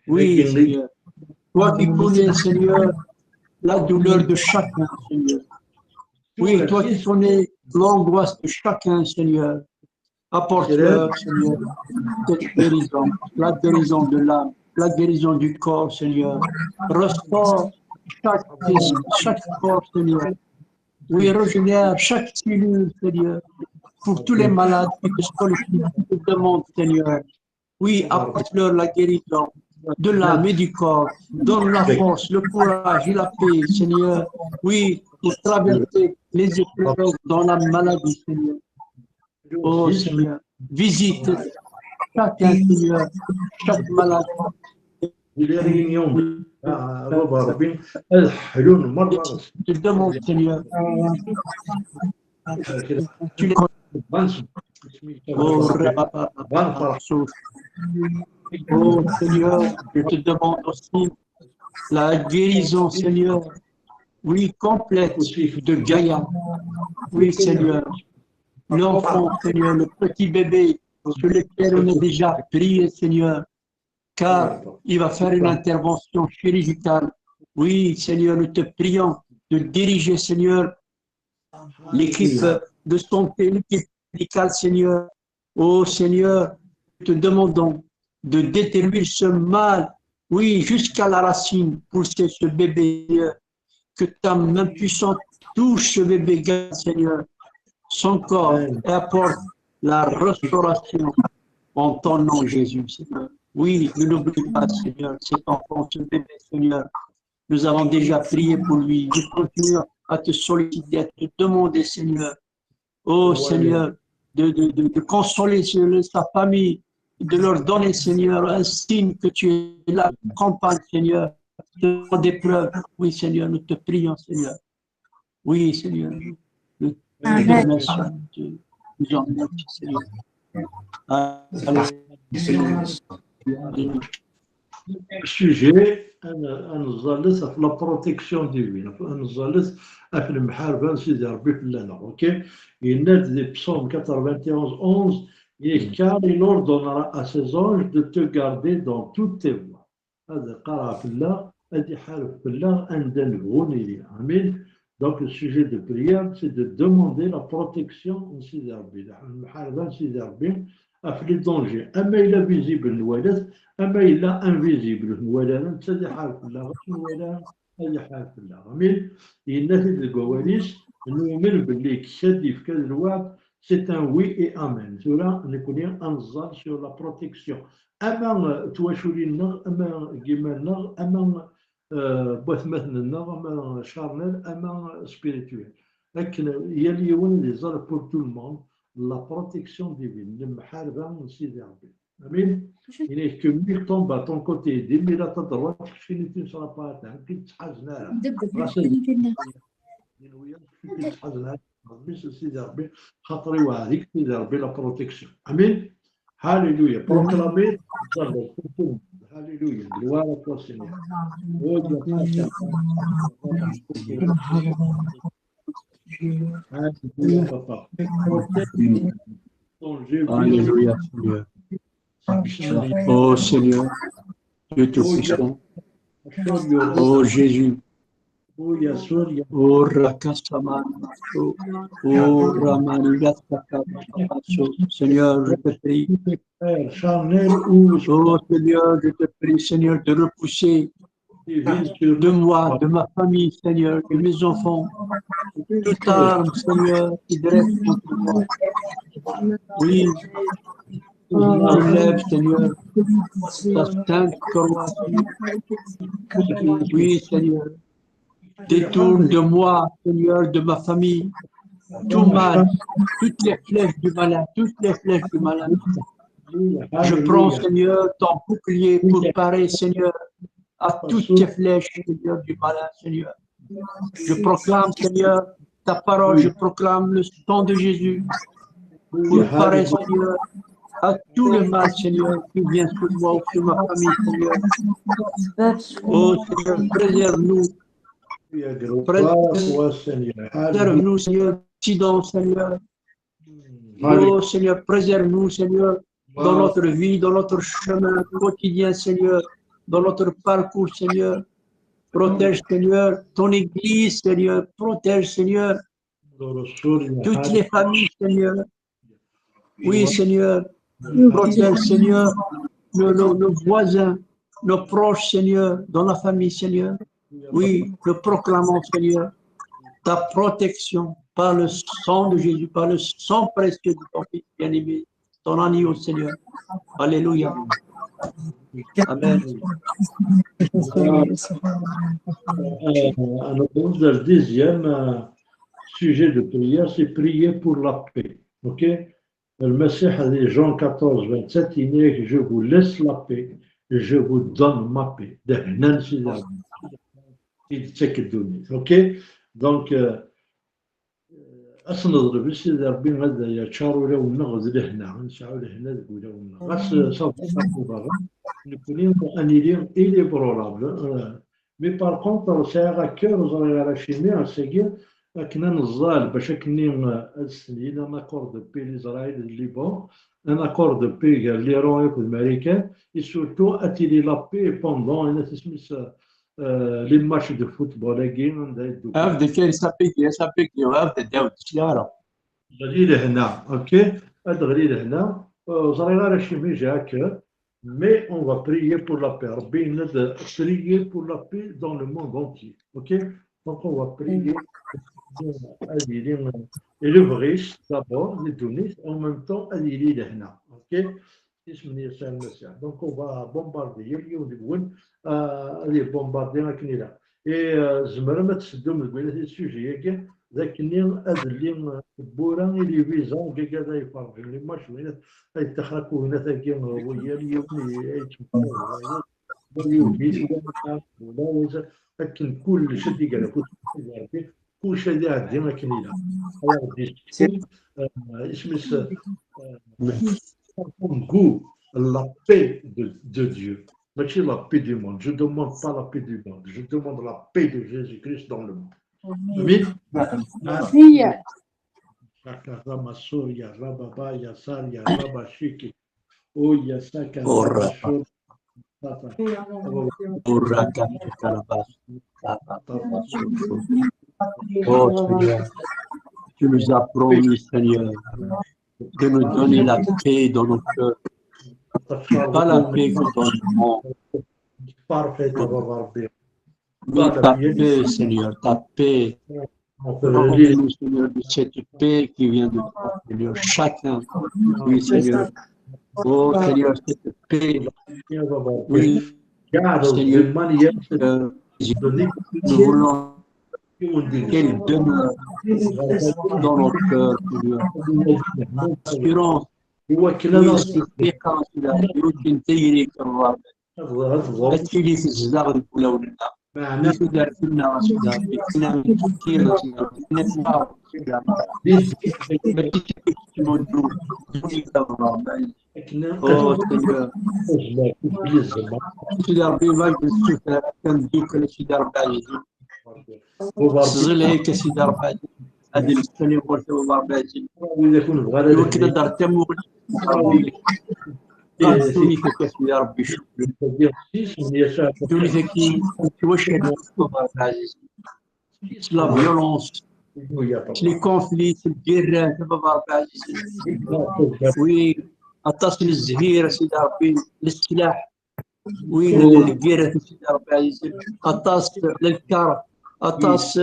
Oui, Seigneur. Toi qui connais, Seigneur, la douleur de chacun, Seigneur. Oui, toi qui connais l'angoisse de chacun, Seigneur. Apporte-leur, Seigneur, cette guérison, la guérison de l'âme, la guérison du corps, Seigneur. Restaure chaque corps, Seigneur. Oui, régénère chaque cellule, Seigneur. Pour tous les malades qui te sollicitent, qui te demandent, Seigneur. Oui, apporte-leur la guérison de l'âme et du corps. Donne la force, le courage et la paix, Seigneur. Oui, pour traverser les épreuves dans la maladie, Seigneur. Oh, Seigneur, visite chacun, Seigneur, chaque malade. Je te demande, Seigneur, tu les Oh Seigneur, je te demande aussi la guérison, Seigneur, oui, complète de Gaïa. Oui, Seigneur, l'enfant, Seigneur, le petit bébé sur lequel on a déjà prié, Seigneur, car il va faire une intervention chirurgicale. Oui, Seigneur, nous te prions de diriger, Seigneur, l'équipe de santé, l'équipe médicale, Seigneur. Oh Seigneur, nous te demandons de détruire ce mal, oui, jusqu'à la racine, pour ce bébé, que ta main puissante touche ce bébé, Seigneur, son corps, et apporte la restauration en ton nom, Jésus, Seigneur. Oui, ne l'oublie pas, Seigneur, cet enfant, ce bébé, Seigneur. Nous avons déjà prié pour lui. Nous continuons à te solliciter, à te demander, Seigneur. Oh, Seigneur, de consoler sa famille, de leur donner, Seigneur, un signe que tu es là, campagne, Seigneur, dans des preuves. Oui, Seigneur, nous te prions, Seigneur. Oui, Seigneur, nous te remercions. Nous en remercions, Seigneur. Sujet, نظلت في لا بروتيكسيون ديفين نظلت في المحاربه سيدي ربي في لنا اوكي يناد دي بصوم 91 car il ordonnera à ses anges de te garder dans toutes tes voies. هذا قرأ في الله هذه حارب في الله عند الغني امين. Donc le sujet de prière c'est de demander la protection de سيدي ربي المحاربه سيدي ربي في les dangers. اما الى فيزيبل الولد اما الى انفيزيبل الولد هذه حارب في الله الولد هذه حارب في الله امين. ينادي الكواليس نؤمن باللي كشادي في كذا الوقت. C'est un oui et amen. Cela, on connaît un zal sur la protection. Amen, toi, Choulina, amen, Guimelna, amen, Bothmetna, amen, charnel, amen, spirituel. Il y a des zal pour tout le monde, la protection divine. Le maharban, c'est d'arber. Amen. Il est que lui tombe à ton côté, des mirata de droite, tu ne seras pas atteint, tu te hasnera. سيدي ربي خاطري وهذيك سيدي ربي لا بروتيكسيون امين هاليلويا بروكلامي هاليلويا gloire à toi Seigneur Alléluia papa Alléluia, Seigneur. Oh Seigneur, Dieu Tout-Puissant. Oh Jésus. Oh Rakasaman. Oh Ramanigasaka. Seigneur, je te prie. Oh Seigneur, je te prie, Seigneur, de repousser de moi, de ma famille, Seigneur, de mes enfants, toute arme, Seigneur, qui dresse contre moi. Oui, je lève, Seigneur, ta sainte croix. Oui, Seigneur, détourne de moi, Seigneur, de ma famille, tout mal, toutes les flèches du malin, toutes les flèches du malin. Je prends, Seigneur, ton bouclier pour parer, Seigneur, à toutes les flèches, Seigneur, du malin, Seigneur. Je proclame, Seigneur, ta parole, je proclame le sang de Jésus pour parer, Seigneur, à tout le mal, Seigneur, qui vient sur moi ou sur ma famille, Seigneur. Oh, Seigneur, préserve-nous. Préserve-nous, Seigneur, accident, Seigneur. Oh, Seigneur, préserve-nous, Seigneur, dans notre vie, dans notre chemin quotidien, Seigneur, dans notre parcours, Seigneur. Protège, Seigneur, ton Église, Seigneur. Protège, Seigneur, toutes les familles, Seigneur. Oui, Seigneur. Protège, Seigneur, nos voisins, nos proches, Seigneur, dans la famille, Seigneur. Oui, nous proclamons, Seigneur, ta protection par le sang de Jésus, par le sang précieux de ton Fils bien-aimé, ton agneau, Seigneur. Alléluia. Amen. Le deuxième sujet de prière, c'est prier pour la paix. Ok? Le Messie, Jean 14, 27, il dit que je vous laisse la paix, je vous donne ma paix. Ok? Donc, أصلا بس إذا ربي هذا يشارو له ونغز لهنا نشعو لهنا ولا غاس صوت صوت نكونين أنيلين إلي برولابل مي بار كونتر ساعة كير زري على شيمي سيجي كنا نزال باش كنين السنين أنا كورد بي لإسرائيل الليبان أنا كورد بي ليران في أمريكا et surtout attirer la paix pendant une les matchs de football عرفت كاين سابيك عرفت داود شلاره غادي لهنا اوكي هاد غادي لهنا زرينا على شي ميجاك mais on va prier pour la paix ربي ند prier pour la paix dans le monde entier ok donc on va prier et le Brice d'abord les Tunis en même temps اللي لهنا ok اسم يسوع المسيح دونك on va bombarder اليوم نقول اللي بومباردينا كنيلا اي زمرا ما تسدو من قبيله هذا السوجي ياك ذاك اللي اللي بورا اللي فيزا كاع هذا يفرق اللي ما شويه يتخركوا هنا ذاك هو اليوم لكن كل شيء قال كل شيء عندنا كنيلا اسم goût la paix de Dieu. Mais la paix du monde. Je ne demande pas la paix du monde. Je demande la paix de Jésus-Christ dans le monde. Amen. Oh Seigneur, tu nous as promis, Seigneur, de nous donner la paix dans nos cœurs. Pas la paix dans le monde. Mais ta paix, Seigneur, ta paix. Remplis-nous, Seigneur, de cette paix qui vient de toi, Seigneur. Chacun, oui, Seigneur. Oh, Seigneur, cette paix. Oui, Seigneur, nous voulons qu'elle demeure dans nos cœurs, Seigneur. Assurance. يمكن تجري كالرابع. تجري في الزلق الأولى معناه يسدر فينا سيدي ربي فينا كثير سيدي ربي فينا كبار سيدي ربي ما تموتوا دوني دابا كنا او سيدي في الزمان سيدي ربي ما نشوف كندوك سيدي ربي عزيزي تزل هيك سيدي ربي عزيزي هذه السنه قلت ربي عزيزي وإذا كنت بغير يمكن دار تمول ربي دوني فيك سيدي ربي دوني فيك واش ربي عزيزي لا فيولونس لي كونفلي الجيران بابا ربي عزيزي وين اتصل الزهير سيدي ربي للسلاح وين الجيرة سيدي ربي عزيزي اطاس للكار اطاس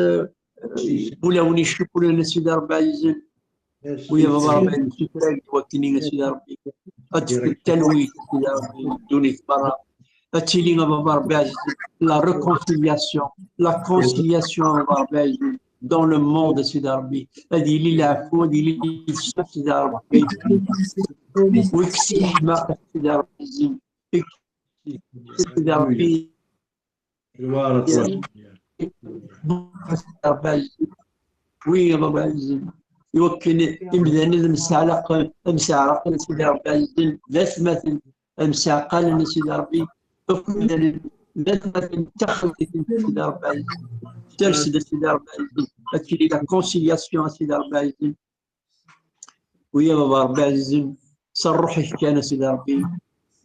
ولا يشوفوا لنا سيدي ربي عزيزي ويا بابا ربي عزيزي شكرا وكيني سيدي ربي التلويث سيدي ربي دوني برا هاتي بابا ربي عزيزي لا ريكونسيلياسيون لا كونسيلياسيون بابا ربي عزيزي dans le monde سيدي ربي هذه اللي العفو هذه اللي الصف سيدي ربي ويكسي الحماقة سيدي ربي سيدي ربي وي بابا عزيز يمكن يمداني المسعلق المسعلق سيدي ربي عزيز ذات مثل المسعقال سيدي ربي يمكن ذات مثل تخلق سيدي ربي عزيز ترسل سيدي ربي عزيز هاتي لا كونسيلياسيون سيدي ربي عزيز ويا بابا ربي عزيز صرحي كان سيدي ربي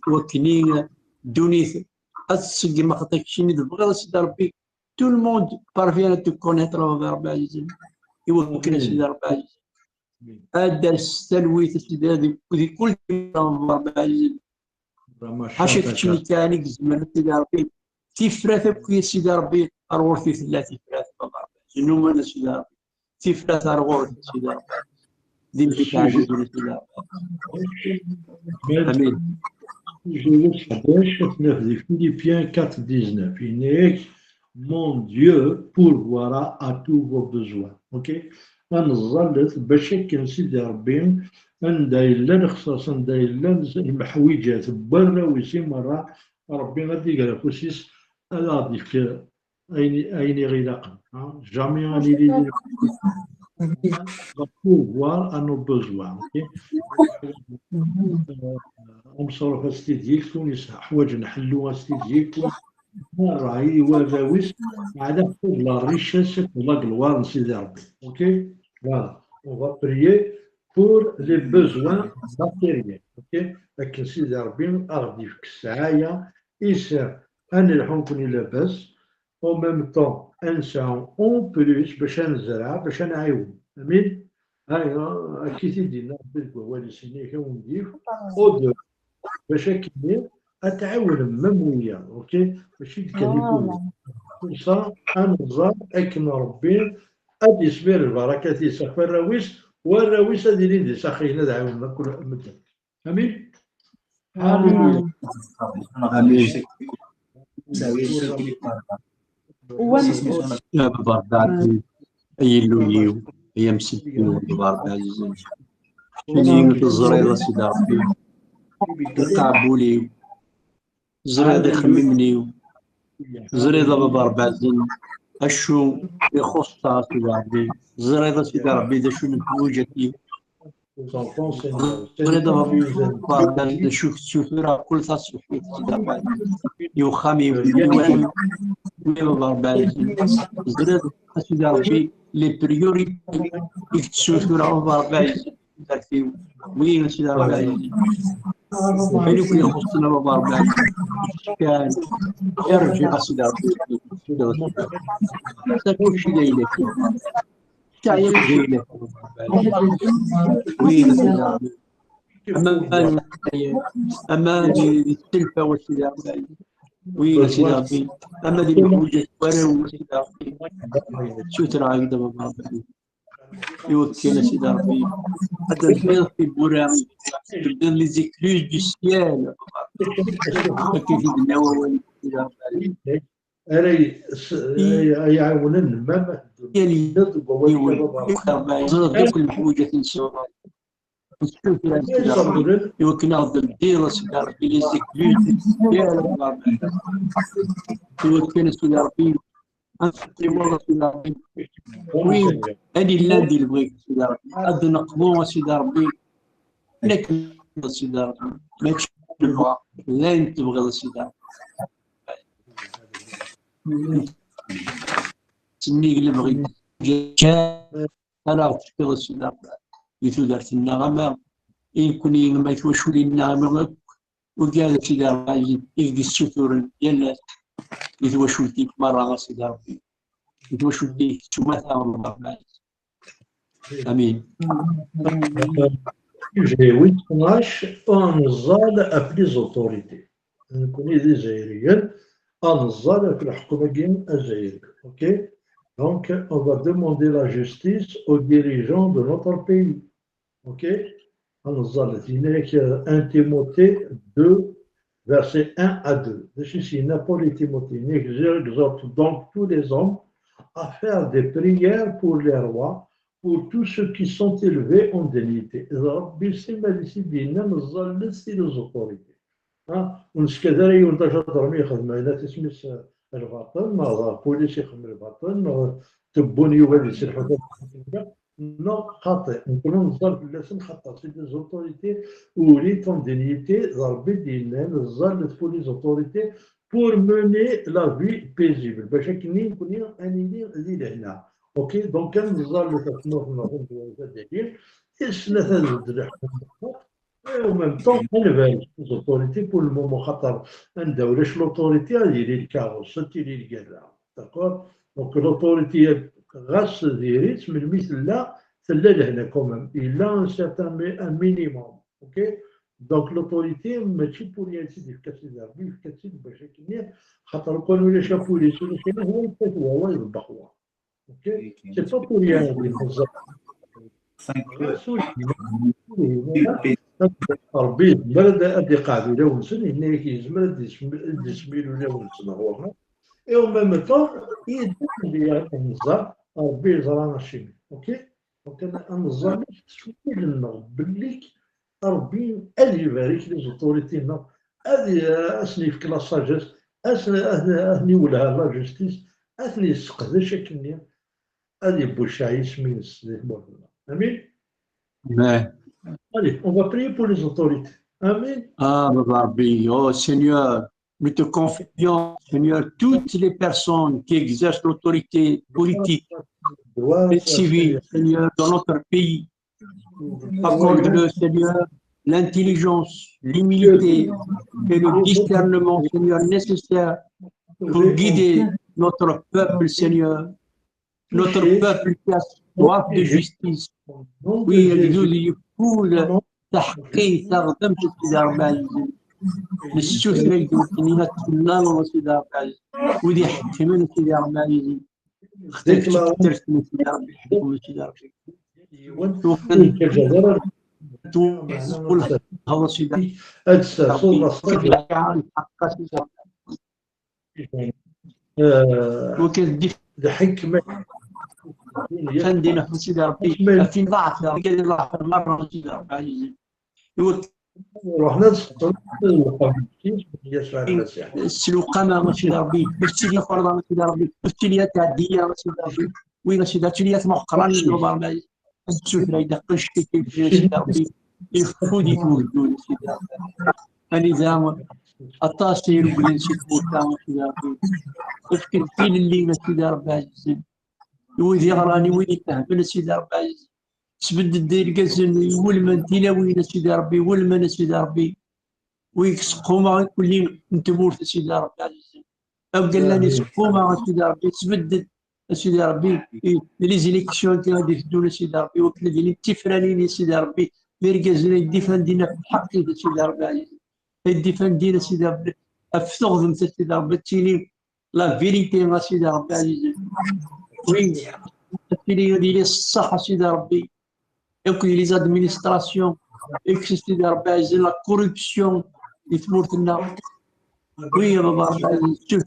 وكني دوني السجل ما خطيكش نبغي سيدي ربي تو الموند بارفيان تو كونيتر بابا ربي عزيز يوكل سيدي ربي عزيز هذا السلويت سيدي هذه كل بابا ربي عزيز حاشاك تشني كانك زمان سيدي ربي تفرات يا سيدي ربي أرورتي ثلاثة فرات بابا ربي عزيز نوما سيدي ربي تفرات أرورتي سيدي ربي دين بك عزيز سيدي ربي آمين. Les Philippiens 4:19. Mon Dieu pourvoira à tous vos besoins. Ok? غنظلت باش كنسيدي ربي نداير الخصاص نداير المحويجات برا ويسي مرة ربي غادي يقرا فوسيس غادي في اين غيلاقا جامي غادي يدير pourvoir à nos besoins. Ok? مصروف استديك تونس حوايج نحلوها استديك راهي وراويس على لا ريشيس ولا gloire سيدي ربي. اوكي فوالا on va prier pour les besoins matériels. اوكي لكن سيدي ربي غادي فيك السعايه يسر انا نكون لاباس او ميم طون انسان اون بلوس باش نزرع باش نعاون. امين. هاي كي تدينا بالكوالي سينيك وندير او باش كيدير اتعاون ممويه. اوكي ماشي تكلفوا فرصه انظر اكن ربي ادي يصبر البركات يسخر الراويس والراويس هذه اللي سخينا دعونا كل مده. امين. آمين. يا بابا ربي عزيز أيلوليو يا مسكين بابا ربي عزيز شنو الزريضة سيدي ربي القعبوليو زريضة يخممنيو زريضة بابا ربي عزيز أشو يخصها سيدي ربي زريضة سيدي ربي دا شو نتوجتي زريضة بابا ربي عزيز شوف راه كل تصفيت سيدي ربي يوخامي ويوان بابا ربي عزيز زريضة سيدي ربي لي بريوريتي يكتشفوا راه ربي عزيز ترتيب وين سيدي ربي عزيز حلو كي يخصنا بابا ربي عزيز كان يرجع سيدي ربي كل شيء جاي لك تعيق جاي لك وين سيدي ربي اما التلفه وسيدي ربي عزيز وين سيدي ربي اما دي الحوجه ورا سيدي ربي شو ترى هكذا بابا ربي يوكلنا سيدي ربي هذا البيض في البراعي تبدا لي زيكلوز دو سيال كيف النووي سيدي ربي يعاوننا المام يلي زرد كل الحوجه ان شاء الله نشوف يا سيدي ربي يمكن نخدم دير سيدي ربي لي سيكلوز ديال يمكن سيدي ربي انت والله سيدي ربي وين هذه اللاندي اللي بغيت سيدي ربي قد نقضوا سيدي ربي لكن سيدي ربي ما تشوفوا لا انت تبغي سيدي ربي سنيك اللي بغيت انا تشكر سيدي ربي يتودرت النغمه يكون ما يتوشوا لي النغمه وقال سيدي ربي يدي السطور ديال يتوشوا لك مره سيدي ربي يتوشوا لك ثلاثه ولا امين. J'ai 12 انزال ابلي زوتوريتي نكوني ديزايريين انزال في الحكومه ديال الجزائر. اوكي دونك on va demander la justice aux dirigeants de notre pays. اوكي انزال هناك ان تيموثي 2 verset 1 à 2. Ceci n'a pas les Timothée, exhorte donc tous les hommes à faire des prières pour les rois, pour tous ceux qui sont élevés en dignité. ربي سيما لسيدنا نظل لسي les autorités. ونسكذا يونتاج درمي يخدم هنا تسميس الباطن ما بوليس يخدم الباطن تبوني يوالي يسير حكم نو خاطئ نكونوا نظل في اللسان خاطر سي لي زوتوريتي ولي طون دينيتي ربي ديالنا نظل في لي زوتوريتي pour mener la vie paisible باش كني نكونوا انيني لهنا. اوكي دونك كنظل تسمو في النظام ديالي السنه تزيد الحكم et en même temps élever les autorités pour le moment خاطر نداو l'autorité ديال الكاروس ديال الكرا. داكور دونك l'autorité غاس ديريت من مثل لا تلا لهنا كومام الا ان سيرتان ان مينيموم. اوكي دونك l'autorité ماشي بوليسي ديال كاسيدي ربي في كاسيدي باش كني خاطر كون ولا شا بوليسي ولا شي هو يفتوا هو يطبخ هو. اوكي سي با بوليسي بزاف ربي البلد ادي قاعد ولا ونسن هنا كيزمر دي سميل ولا ونسن هو اي او ميم طون يدير النظام ربي زرانا شي. اوكي دونك انا النظام شويه لنا باللي ربي اللي يبارك لي زوتوريتينا هذه اسني في كلاس ساجيس اسني ولا لا جوستيس اسني يسقد شكلني هذه بوشاي سمين السلام. امين. Allez, on va prier pour les autorités. Amen. Ah, Rabbi, oh Seigneur, nous te confions, Seigneur, toutes les personnes qui exercent l'autorité politique et civile, Seigneur, dans notre pays. Accorde-le, Seigneur, l'intelligence, l'humilité et le discernement, Seigneur, nécessaire pour guider notre peuple, Seigneur, notre peuple qui a soif de justice. Oui, il يقول تحقيق تخدم سيدي ربي العزيز للسوسرة يدوكني تفلان سيدي ربي العزيز ودي حكمنا سيدي ربي العزيز خدمت ترسم سيدي ربي حكم سيدي ربي وكان تقول هو سيدي ربي حق سيدي ربي وكان الحكمة عندنا في سيدي ربي في ضعف قال الله مره سيدي ربي العزيز رحنا السلوقه سيدي ربي بالسيدي فرضا سيدي ربي بالسيديات عاديه سيدي ربي وين سيديات محقرين ربي السوق لا يدق شتي سيدي ربي يفودي وجود سيدي ربي النظام التاثير بالنسبه للمجتمع سيدي ربي فكر فين اللي سيدي ربي العزيز ويدي غراني وين يفهم سيدي ربي العزيز تبدل دير كازن ولمن تينا وين سيدي ربي ولمن سيدي ربي ويسقوما كل نتمور سيدي ربي العزيز او قال لنا سقوما سيدي ربي تبدل سيدي ربي لي زيليكسيون كي غادي يدوا سيدي ربي وكل ديال التفرانين سيدي ربي ميركازنا الدفان ديالنا في الحق سيدي ربي العزيز الدفان ديالنا سيدي ربي افتغض سيدي ربي تيني لا فيريتي سيدي ربي العزيز وين تيني ديال الصحه سيدي ربي يمكن لي زادمينستراسيون اكس سيدي ربي العزيز لا كوربسيون اللي تمورت لنا وي يا بابا شوف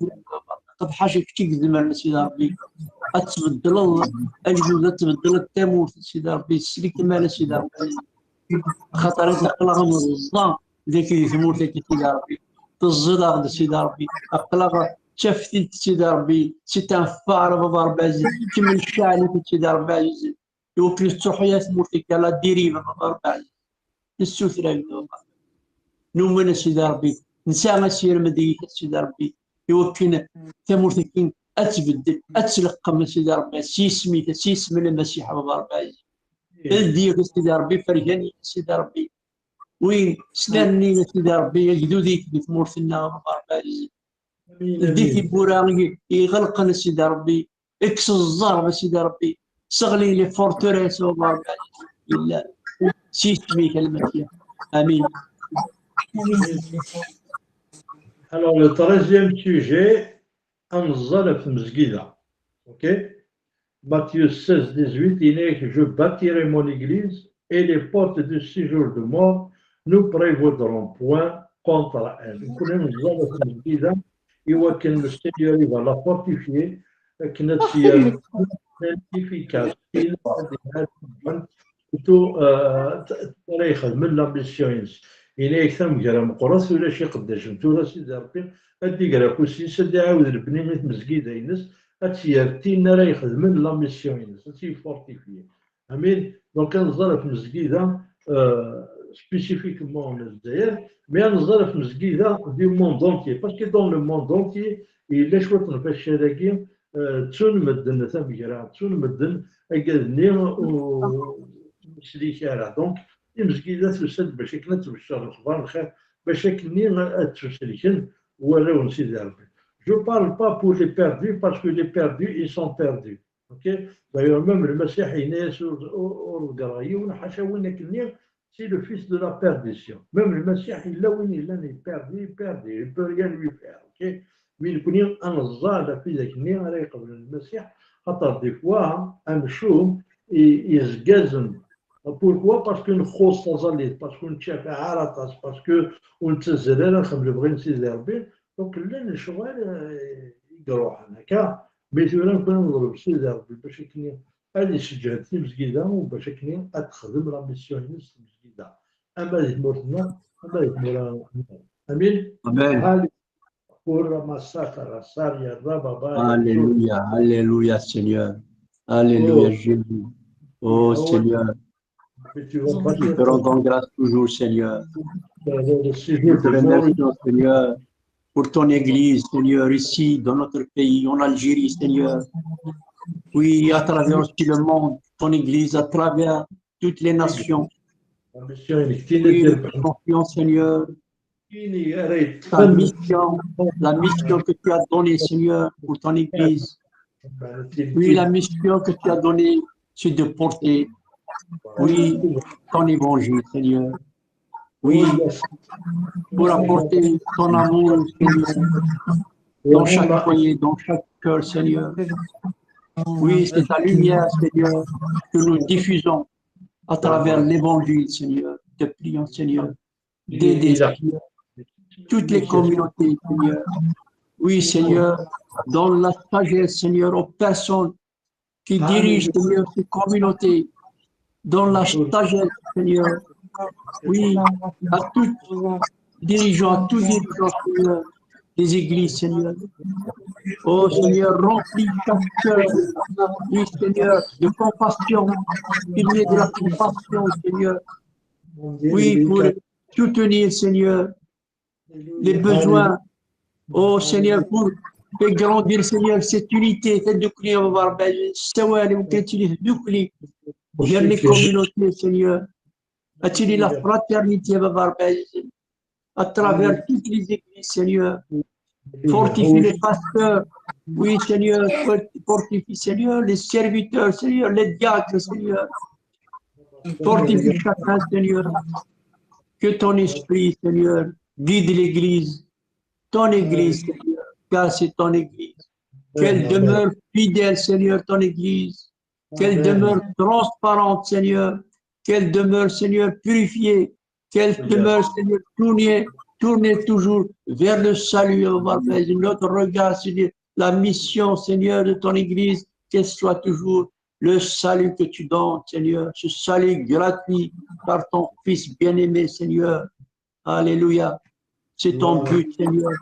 قد حاجه كتير زمان سيدي ربي تبدل الجوده تبدل التمور سيدي ربي السلك مال سيدي ربي خاطر انت قلغ مرضى ذيك ثمورتك سيدي ربي تزدغ سيدي ربي قلغ شفتي سيدي ربي تنفار بابا ربي كمل الشعلي سيدي ربي يوكل التحية ثمورتك لا ديري بابا ربي السوثرة نومنا سيدي ربي نسى مسير مدينة سيدي ربي يوكلنا ثمورتك أتبدل أتلقى سيدي ربي سيسمي المسيح بابا ربي الديك سيدي ربي فرجاني سيدي ربي وين سلامني سيدي ربي الجدودي في ثمورتنا بابا ربي الديك بوراغي يغلقنا سيدي ربي اكس الزربة سيدي ربي صغلي لي فورتوريس بابا ربي إلا سيسميك المسيح آمين. Alors, le 13e sujet, Anzal Mzgida. Ok? Matthieu 16, 18, il est que je bâtirai mon église et les portes du séjour de mort ne prévaudront point contre elle. Nous connaissons Anzal Mzgida, et que le Seigneur va la fortifier, que notre efficace, plutôt, la mission. إلى ثم جرى مقرص ولا شي قداش نتورا سيدي ربي هادي قرا كوسي سدي عاود البني ميت مسكيده ينس هاتسيرتينا راه يخدمن لا ميسيون ينس هاتسي فورتيفي امين دونك نزار في مسكيده سبيسيفيكمون للجزائر مي نزار في مسكيده دي موند دونتي باسكو دون لو موند دونتي إلا شويه نفاش هذاكي تون مدن ثم جرا تون مدن اكادني مسليكاره دونك المسكينة تسد باش كنا تبشر الأخبار الخير باش كني تسلكن ولاو سيدي ربي. Je parle pas pour les perdus parce que les perdus ils sont perdus. Ok. D'ailleurs même le Messie au Garaïoun حاشا وين كني c'est le fils de la perdition. Même le Messie il est perdu il peut rien lui faire. Ok. Mais كني أنا الزاد في ذاك النية راه قبل المسيح خاطر دي فوا أمشوم يزقازن. Pourquoi? Parce qu'une grosse tazalite, parce qu'une chef à Aratas, parce qu'une tazalite, comme le brin s'énerve. Donc, là, le cheval, il gros, mais tu vois, quand on le s'énerve, parce qu'il y a des sujets qui sont guidés, ou parce qu'il y a des la mission qui sont guidés. Amen. Amen. Amen. Pour la massacre, la saria, la baba. Alléluia, Alléluia, Seigneur. Alléluia, Jésus. Oh, Seigneur. Nous te rendons grâce toujours, Seigneur. Nous te remercions, Seigneur, pour ton Église, Seigneur, ici, dans notre pays, en Algérie, Seigneur. Oui, à travers aussi le monde, ton Église, à travers toutes les nations. Oui, nous te confions, Seigneur, la mission que tu as donnée, Seigneur, pour ton Église. Oui, la mission que tu as donnée, c'est de porter, oui, ton évangile, Seigneur. Oui, pour apporter ton amour, Seigneur, dans chaque foyer, dans chaque cœur, Seigneur. Oui, c'est ta lumière, Seigneur, que nous diffusons à travers l'évangile, Seigneur. Te prions, Seigneur, d'aider, Seigneur, toutes les communautés, Seigneur. Oui, Seigneur, dans la sagesse, Seigneur, aux personnes qui dirigent, Seigneur, ces communautés, dans la sagesse, Seigneur. Oui, à tous dirigeants, Seigneur, des églises, Seigneur. Oh, Seigneur, remplis chaque cœur, oui, Seigneur, de compassion, qu'il y ait de la compassion, Seigneur. Oui, pour soutenir, Seigneur, les besoins. Oh, Seigneur, pour faire grandir, Seigneur, cette unité, cette ducli, on va voir, vers les communautés, Seigneur. Attirer la fraternité, à travers toutes les églises, Seigneur. Fortifie les pasteurs, oui, Seigneur, fortifie, Seigneur, les serviteurs, Seigneur, les diacres, Seigneur. Fortifie chacun, Seigneur. Que ton esprit, Seigneur, guide l'Église, ton Église, Seigneur, car c'est ton Église. Qu'elle demeure fidèle, Seigneur, ton Église. Qu'elle demeure transparente, Seigneur. Qu'elle demeure, Seigneur, purifiée. Qu'elle demeure, Seigneur, tournée toujours vers le salut, notre regard, Seigneur, la mission, Seigneur, de ton Église, qu'elle soit toujours le salut que tu donnes, Seigneur, ce salut gratuit par ton Fils bien-aimé, Seigneur. Alléluia. C'est ton but, Seigneur.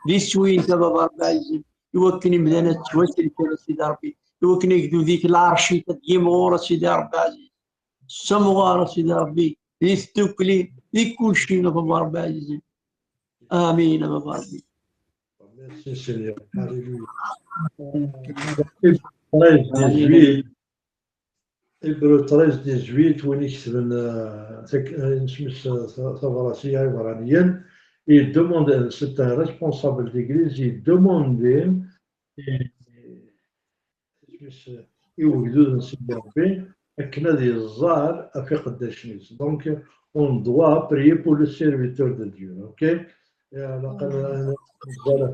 Liswin تبارك الله يوكني مدينة توسل في سيدي ربي يوكني يقدو ذيك العرشي تديم غورة سيدي ربي عزيز سمغارة سيدي ربي يستوكلي ذيك كل شيء بابا ربي عزيز آمين بابا ربي. Merci Seigneur. Alléluia. Hébreux 13-18 وين يكتب نسمس ثغراسية عبرانيا il demande, c'est un responsable d'église, il demandait donc on doit prier pour le serviteur de Dieu, ok?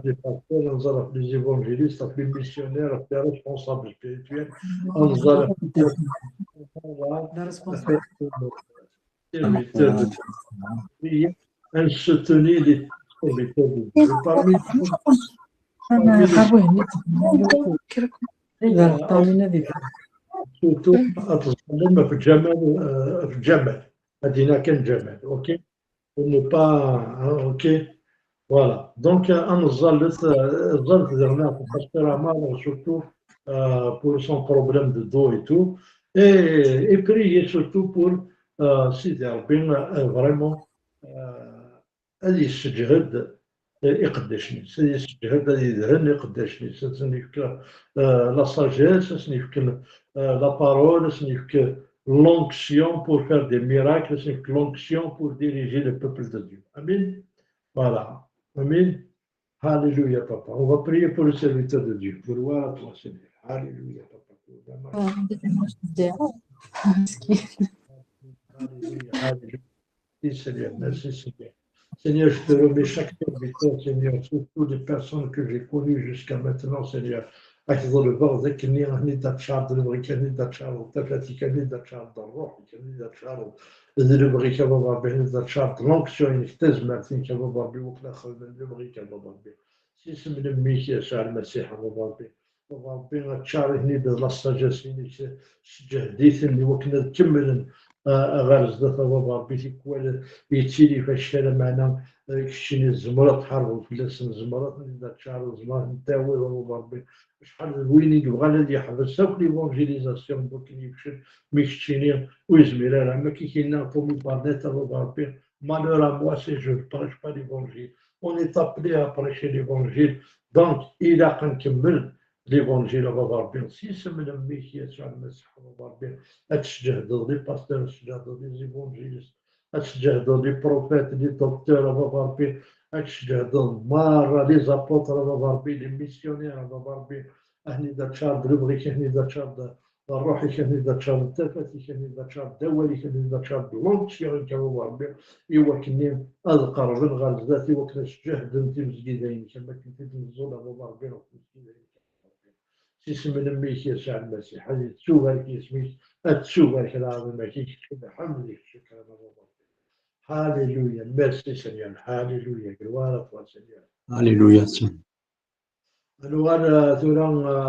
Les pasteurs, les évangélistes, les missionnaires, les responsables spirituels, elle se tenait les serviteurs de Dieu. Parmi surtout أتظلم في الجمل مدينة كان جمل أوكي أوكي voilà donc الظلت درنا في الباستور عمار surtout pour son problème de dos et tout et prier surtout pour سيدي ربي vraiment هذه يستجهد يقدشني سيدي يستجهد هذه يدهن يقدشني سنيفك لا sagesse سنيفك la parole signifie l'onction pour faire des miracles, signifie l'onction pour diriger le peuple de Dieu. Amen. Voilà. Amen. Alléluia, papa. On va prier pour le serviteur de Dieu. Gloire à toi, Seigneur. Alléluia, papa. Alléluia. Alléluia. Merci, Seigneur. Merci, Seigneur. Seigneur, je te remets chaque serviteur, Seigneur, surtout les personnes que j'ai connues jusqu'à maintenant, Seigneur. أحفظ البغض كني أهني داتشار دلبغي كني داتشار تفاتي كني داتشار الروح كني داتشار دلبغي كبابا به داتشار لونكسيون يختز مارتين كبابا بي وكلا خل دلبغي كبابا بي سيسم نميك يسوع المسيح بابا بي بابا بي داتشار هني دلاستاجاسيني جهديث اللي وكنا نكمل غرز بابا بي تيكوال يتيلي فالشارع معنا كشيني الزمرات حرب فلاس الزمرات داتشار الزمرات نتاوي بابا بي شحال وين يبغى الذي يحبس سوق ليفونجيليزاسيون دوك يمشي ميكشيني ويزمير راه ما كاين كوم بارنيت ربي malheur à moi si je ne prêche pas l'évangile. On est appelé à prêcher l'évangile. Donc, il a كنكمل l'évangile بابا ربي سيسم لميك يسوع المسيح بابا ربي اتشجهدوا لي باستور اتشجهدوا لي زيفونجيليست اتشجهدوا لي بروفيت لي دكتور بابا ربي اتشجهدوا مارا لي زابوتر بابا ربي لي ميسيونير بابا ربي أهني داتشار دلبغي كهني داتشار الروحي كهني داتشار التفاتي كهني داتشار دولي كهني داتشار لونكسيون كبابا ربي إيوا كني أذكر بن غرزاتي وكلاش جهد انتي مسجدين كما كنتي تنزل بابا ربي مسجدين سيسم لميك يسوع المسيح هذه تسوبرك اسمك تسوبرك العظيم كيك بحمدك شكرا بابا هاليلويا ميرسي سينيور هاليلويا gloire à toi Seigneur Alléluia.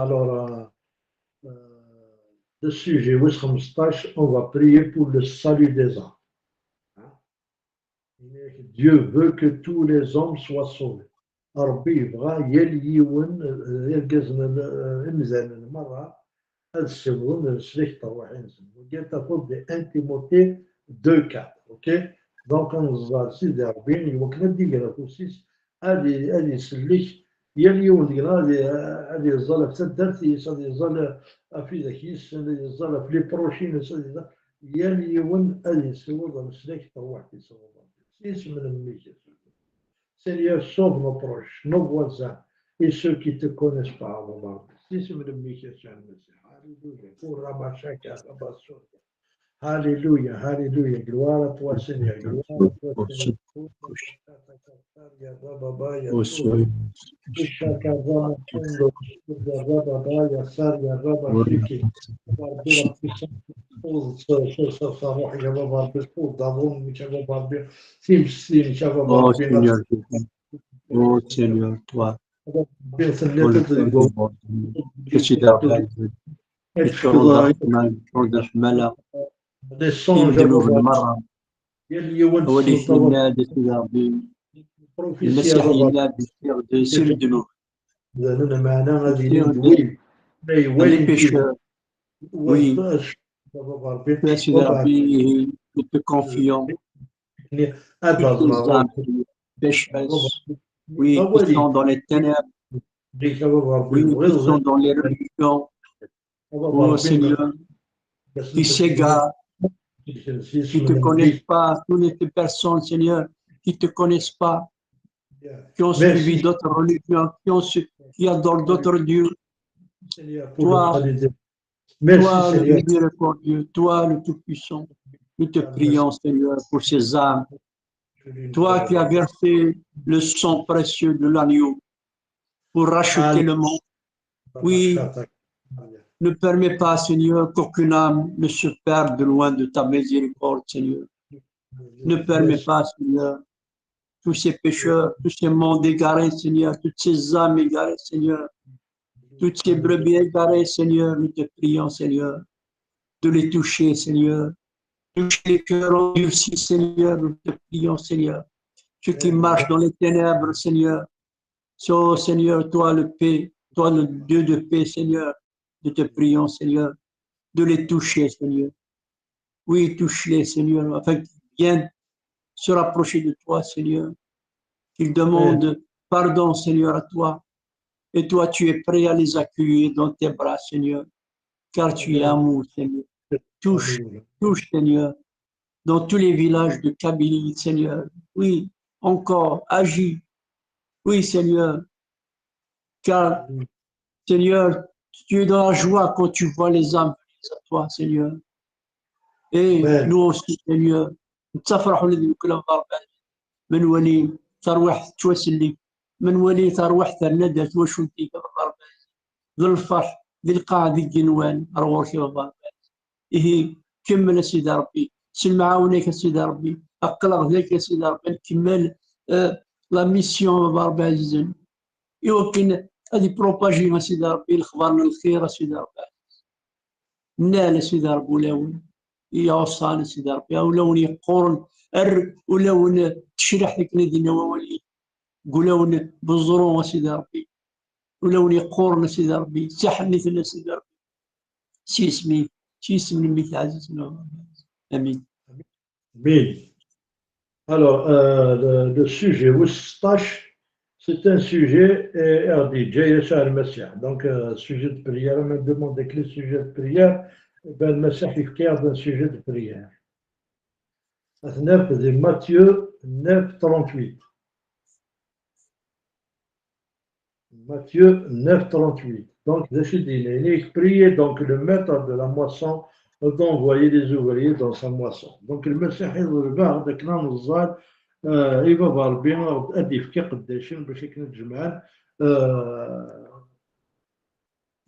Alors, le sujet 15, on va prier pour le salut des âmes. Dieu veut que tous les hommes soient sauvés. ربي يبغى يليون يلقزنا المزان المرة هذا السبب نسلك طروحين سبب تقول دي انتيموتي 2-4 اوكي دونك نزار سيدي ربي يوكنا ديقرا توسيس هذه سلك يليون ديقرا هذه الظلة تدرتي هذه الظلة في ذكيس هذه الظلة في لي بروشين يليون هذه سبب نسلك طروحين سبب سيس من الميكس Seigneur, sauve nos proches, nos voisins et ceux qui ne te connaissent pas, maman. Si c'est le Michel, Alléluia. Pour Ramachaka, Alléluia, Alléluia. Gloire à toi, Seigneur. Gloire à toi, Seigneur. Oh Seigneur, toi. يتوضح ما يتوضح ملا لي سونج يندلو بالمرة ديال اليوم هو اللي السلطه ينادي سيدي ربي البروفيسيا المسيح بابا ينادي دو سيردلو انا معنا غادي سير ندوي les وين كيف pécheurs oui بابا ربي tu es سيدي بابا ربي nous te confions هذا toutes les âmes زرا pécheresses oui qui sont dans les ténèbres oui qui sont dans les religions oh Seigneur qui s'égarent qui ne te connaissent pas, toutes les personnes, Seigneur, qui ne te connaissent pas, qui ont suivi d'autres religions, qui adorent d'autres dieux. Toi, le miséricordieux, toi, le Tout-Puissant, nous te prions, Seigneur, pour ces âmes. Toi qui as versé le sang précieux de l'agneau pour racheter le monde. Oui, ne permets pas, Seigneur, qu'aucune âme ne se perde loin de ta miséricorde, Seigneur. Ne permets pas, Seigneur, tous ces pécheurs, tous ces mondes égarés, Seigneur, toutes ces âmes égarées, Seigneur, toutes ces brebis égarées, Seigneur, nous te prions, Seigneur, de les toucher, Seigneur. Toucher les cœurs endurcis, Seigneur, nous te prions, Seigneur. Ceux qui marchent dans les ténèbres, Seigneur. Oh, Seigneur, toi le paix, toi le Dieu de paix, Seigneur, nous te prions, Seigneur, de les toucher, Seigneur. Oui, touche-les, Seigneur, afin qu'ils viennent se rapprocher de toi, Seigneur. Qu'ils demandent pardon, Seigneur, à toi. Et toi, tu es prêt à les accueillir dans tes bras, Seigneur. Car tu es amour, Seigneur. Touche, touche, Seigneur, dans tous les villages de Kabylie, Seigneur. Oui, encore, agis. Oui, Seigneur. Car, Seigneur, tu es dans la joie quand tu vois les âmes venir à toi, Seigneur. Et nous aussi, Seigneur, نتفرحوا الذين كلهم ضربان من ولي تروح توسلي من ولي تروح ترندة توشنتي ضربان ذو الفرح ذي القاع ذي الجنوان روحي ضربان إيه كمل سيدي ربي سل معاونك سيدي ربي أقلق ذاك سيدي ربي نكمل لا ميسيون ضربان يمكن هذه بروباجي سيدي ربي الأخبار من الخير سيدي ربي نال سيدي ربي ولاون يوصل سيدي ربي ولون يقورن ولون تشرح لك ندينا وولي قولون بالظروف سيدي ربي ولون يقورن سيدي ربي سحني في سيدي ربي شي اسمي شي اسمي الميت عزيزنا امين امين. Alors, le sujet 16, c'est un sujet donc sujet de prière. On me demande que le sujet de prière, ben, le Messie est un sujet de prière. C'est Matthieu 9, 38. Matthieu 9, 38. Donc, il est prié, donc le maître de la moisson d'envoyer des ouvriers dans sa moisson. Donc, le Messie il va voir bien أدي قداشين باش يتجمعان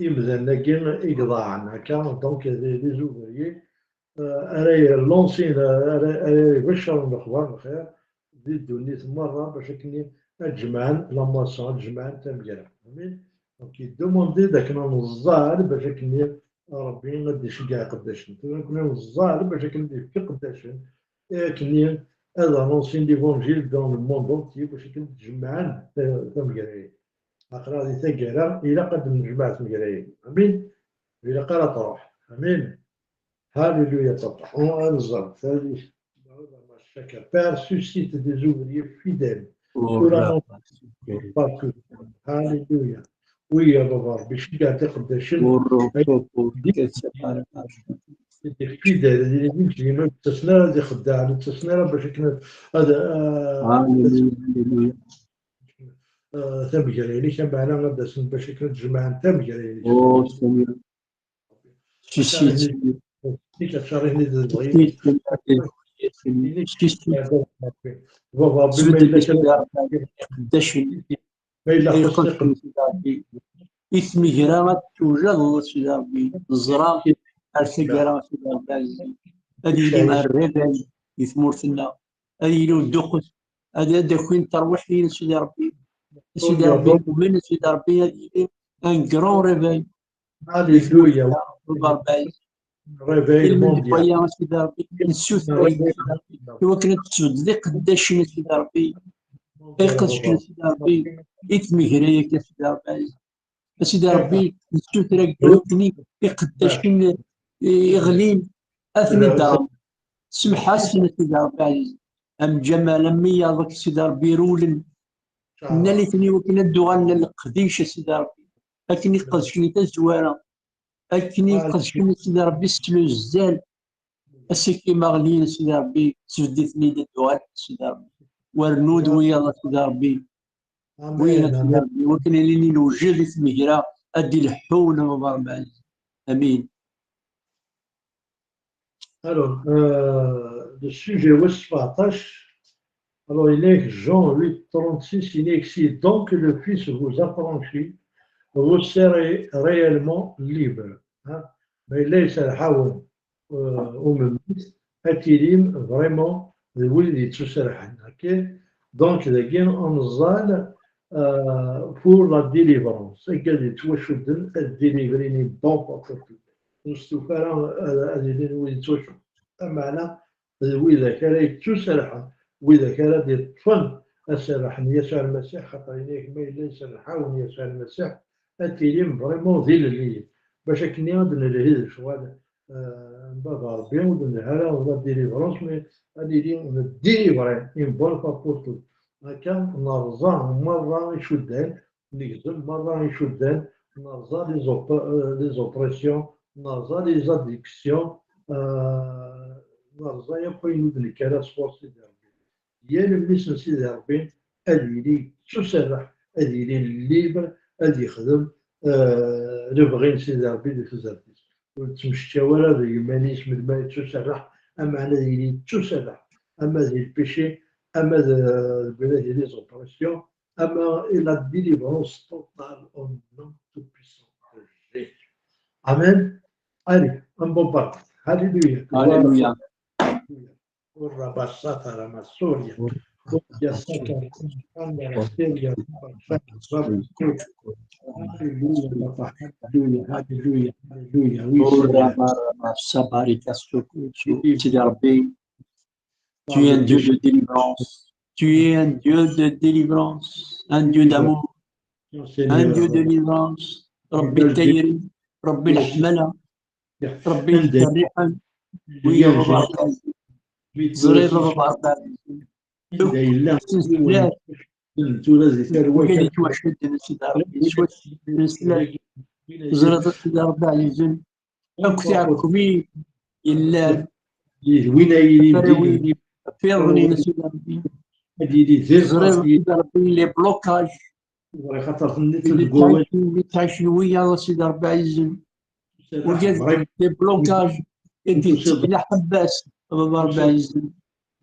يمزناكين إقضاعن هكا دونك لي زوفريي راهي لونسين راهي يبشروا بالأخبار بالخير دي الدنيا مرة باش كني تجمعان لا مواسون تجمعان تمجرا فهمين دونك يدوموندي داك الزهر باش كني ربي غادي يشجع قداشين كنا الزهر باش كني في قداشين كني هذا لونسين ديفونجيل دون الموند اونتي باش كنتجمعان تمجراي اقرا هذه تقرا الى قد نجمع تمجراي امين الى قرا تروح امين هاليلويا تطلع ونزل ثالث chaque père suscite des ouvriers fidèles هاليلويا ويا بابا باش قاعد تقداشين fidèle اللي يمشي ما التسنى اللي خداع التسنى باش كنا هذا تمجري لي كان معنا غدا باش كنا تجمع تمجري او سينيور ديك الشهرين اللي بغيت بابا بما الا كان اسمي جرامة توجد سيدي ربي الزرا أرسل جرامة سيدي ربي هذه اللي مع الربل يثمر فينا هذه له الدقس هذا داكوين تروح لي سيدي ربي سيدي ربي ومن سيدي ربي هذه ان كرون ريفاي هاليلويا réveil كلمة mondial. ديال سيدي ربي نسوث سيدي ربي إوا كانت تسود لي قداشنا سيدي ربي يقدش سيدي ربي يتمهريك يا سيدي ربي سيدي ربي نسوث راك دوكني يقداشين يغلين أثني الدار سمحة سيدي ربي عزيز أم جمال أمي ياضك سيدي ربي رولن نالي ثني وكنا الدوغان القديش سيدي ربي لكن يقدشني تزوارة لكن يقدشني سيدي ربي ستلو الزال السكي مغلين سيدي ربي سجدتني الدوغان سيدي ربي ورنود ويا سيدي ربي ويا سيدي ربي وكان ليني نوجد المهرة أدي الحول مبارك عزيز أمين. Alors, le sujet 17. Alors, il est Jean 8, 36, il est écrit donc que le Fils vous affranchit, vous serez réellement libre. Mais ليس الحول ومميز أكيدين vraiment الولد تسرحن. Donc, on زال pour la délivrance. قال توشدن الديليفريني bon بطل. نستفرغ الذين الولد توشد. أما وإذا كان تسرحن وإذا كان يطفن السرحن يسوع المسيح خاطر إليك ما ليس الحاون يسوع المسيح التيليم فريمون ذي اللي باش كني غادي نلهي شوال بابا ربي ودن هلا ولا ديليفرونس مي غادي ديليفري اون بون فوا بور تو هكا نرزا مرة يشدان نكذب مرة يشدان نرزا لي زوبريسيون نرزا لي زاديكسيون نرزا يبقى الكراس فورسي ديال المسن سيدي ربي اللي تسرح اللي ليبر اللي يخدم نبغي سيدي ربي اللي تزربي وتمشي ولا اليمانيسم ما تسرح اما على اللي تسرح اما ذي البيشي اما البلاد لي زوبراسيون اما الى ديليفرونس توتال اون نون تو بيسون. امين. allez un bon parti. Alléluia. Alléluia. Urra sata la Soria. Tu es un Dieu de délivrance. Tu es un Dieu de délivrance. Un Dieu d'amour. Un Dieu de délivrance. ربي التيري ربي الحملة ربي الرحم ويا بابا زرير بابا وكان يتوحد سيدي ربي زرير سيدي ربي عزيزن أكو تعرفكم إلا وين فيرني سيدي ربي زرير سيدي ربي لي بلوكاج اللي تعيشين ويا سيدي ربي عزيزن وجد لي بلوكاج يدير لا حباس بابا ربي عزيزن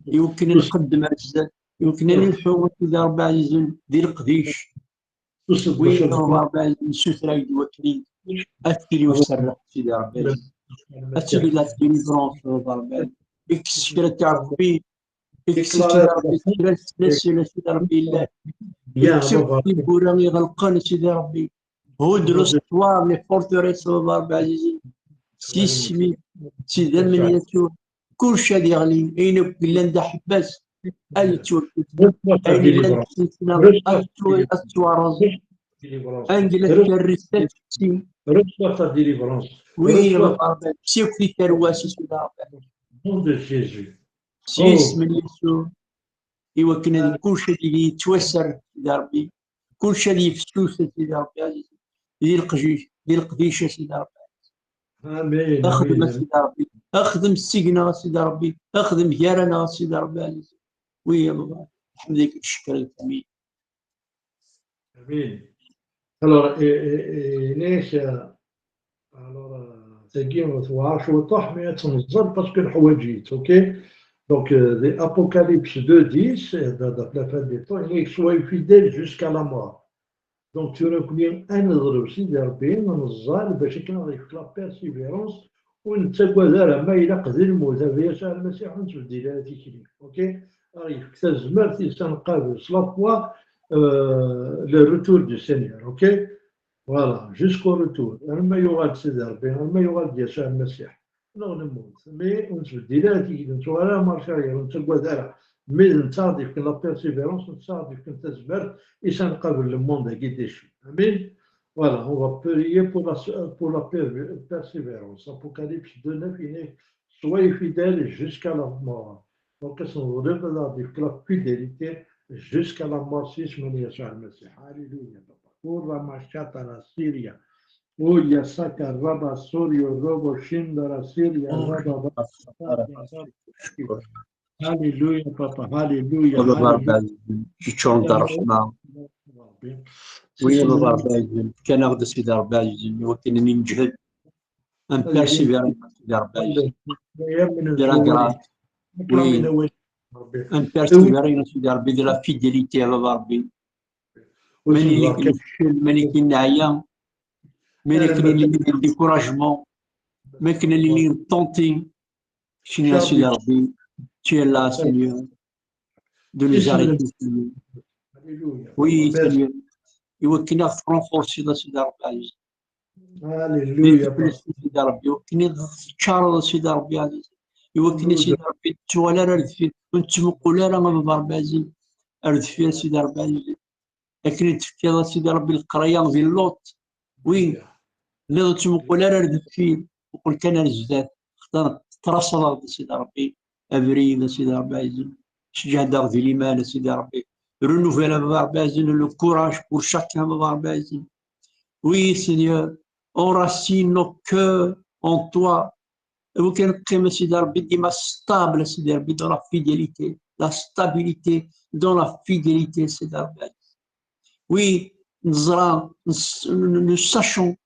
يمكن نقدم عزيزن يمكن نلحو سيدي ربي عزيزن ديال القديش وين بابا ربي عزيزن سوترا يدوكلي أثري وسرح سيدي ربي عزيزن أثري لا ديليفرونس بابا ربي عزيزن إكسكرا تعرف بيه إكسكرا ربي سيدي ربي الله يكسر في بوران يغلقان سيدي ربي هودرو ستوار لي فورتوريس بابا ربي عزيزن سيسمي سيدي المنياتور كلشي غادي يغلي اين كلا ندا حباس التور اين لا سيسنا التوارز انجل الريسات سي Reçois délivrance. وي بابا سيو في كرواسي سيدي ربي Nom de Jésus. سيس من يسوع ايوا كنا كلشي اللي يتوسر سيدي ربي كلشي اللي يفسوس سيدي ربي عزيز ديال القديشه سيدي ربي Amen. اخدم Amen. سيدي ربي اخدم السجن سيدي ربي اخدم ديالنا سيدي ربي عزيز ويا بابا نحمدك الشكر الكميل. Amen. Alors, ليش alors تجي وتوعش وطح ما تنزل باسكو الحوايج اوكي donc Apocalypse 2:10 dans la fin des temps il est soyez fidèles jusqu'à la mort donc tu reconnais un aussi d'RP ننزل باش كنا في لا بيرسيفيرونس ونتقوى ما الى قدر الموت هذا يسوع المسيح ونتبدي لها تيكلي اوكي arrive que ça زمر تنقابل la fois le retour du Seigneur ok Voilà, jusqu'au retour. لما يغاد سيدي ربي، لما يغاد يسوع المسيح. نموت. مي ونتبدل نتوالى مارشايا ونتقوى دارا. مي نتصادف كن لا بيرسيفيرونس نتصادف كن تزبر إيش نقابل لو موند كي ديشو. أمين. Voilà, on va prier pour la persévérance. Apocalypse 2:9, il est soyez fidèles jusqu'à la mort. Donc, on relève la fidélité jusqu'à la mort si je me dis à Messie. Alléluia. Pour la machata la Syria. Oya saka raba sorio robo shinda la Syria raba. Alléluia, papa. Alléluia. Alléluia. تشون الرحمة وي بابا ربي كان غد سيدي ربي عزيزي وكانني نجهد ان بيرسيفير سيدي ربي عزيزي دير غراس وي ان بيرسيفير سيدي ربي دير لا فيديليتي يا بابا ربي ماني اللي كنفشل ماني كي نعيا ماني كاين اللي ندير ديكوراجمون ما كاين اللي نطونتي شنو سيدي ربي تي لا سينيور دو نزاريتي وي سينيور يوكلنا فرونفورسي سيدي ربي عزيزي Alléluia. سيدي ربي يوكلني تشارض سيدي ربي عزيزي يوكلني سيدي ربي توالى راه دفير ونتمقوا لا بابا ربي عزيزي راه دفير سيدي ربي عزيزي لكن تفكير سيدي ربي القريه ديال لوط وين لا تمقوا لا راه دفير وقل كان الجداد اختار ترصد سيدي ربي ابريل سيدي ربي عزيزي شجع دار في الايمان سيدي ربي renouveler بابا ربي عزيزي لو كوراج pour chacun بابا ربي عزيزي Oui, Seigneur, enracine nos cœurs en toi. Et vous qui êtes Seigneur Rabbi, dis-moi stable, Seigneur Rabbi, dans la fidélité, la stabilité dans la fidélité, Seigneur Rabbi. Oui, nous sachons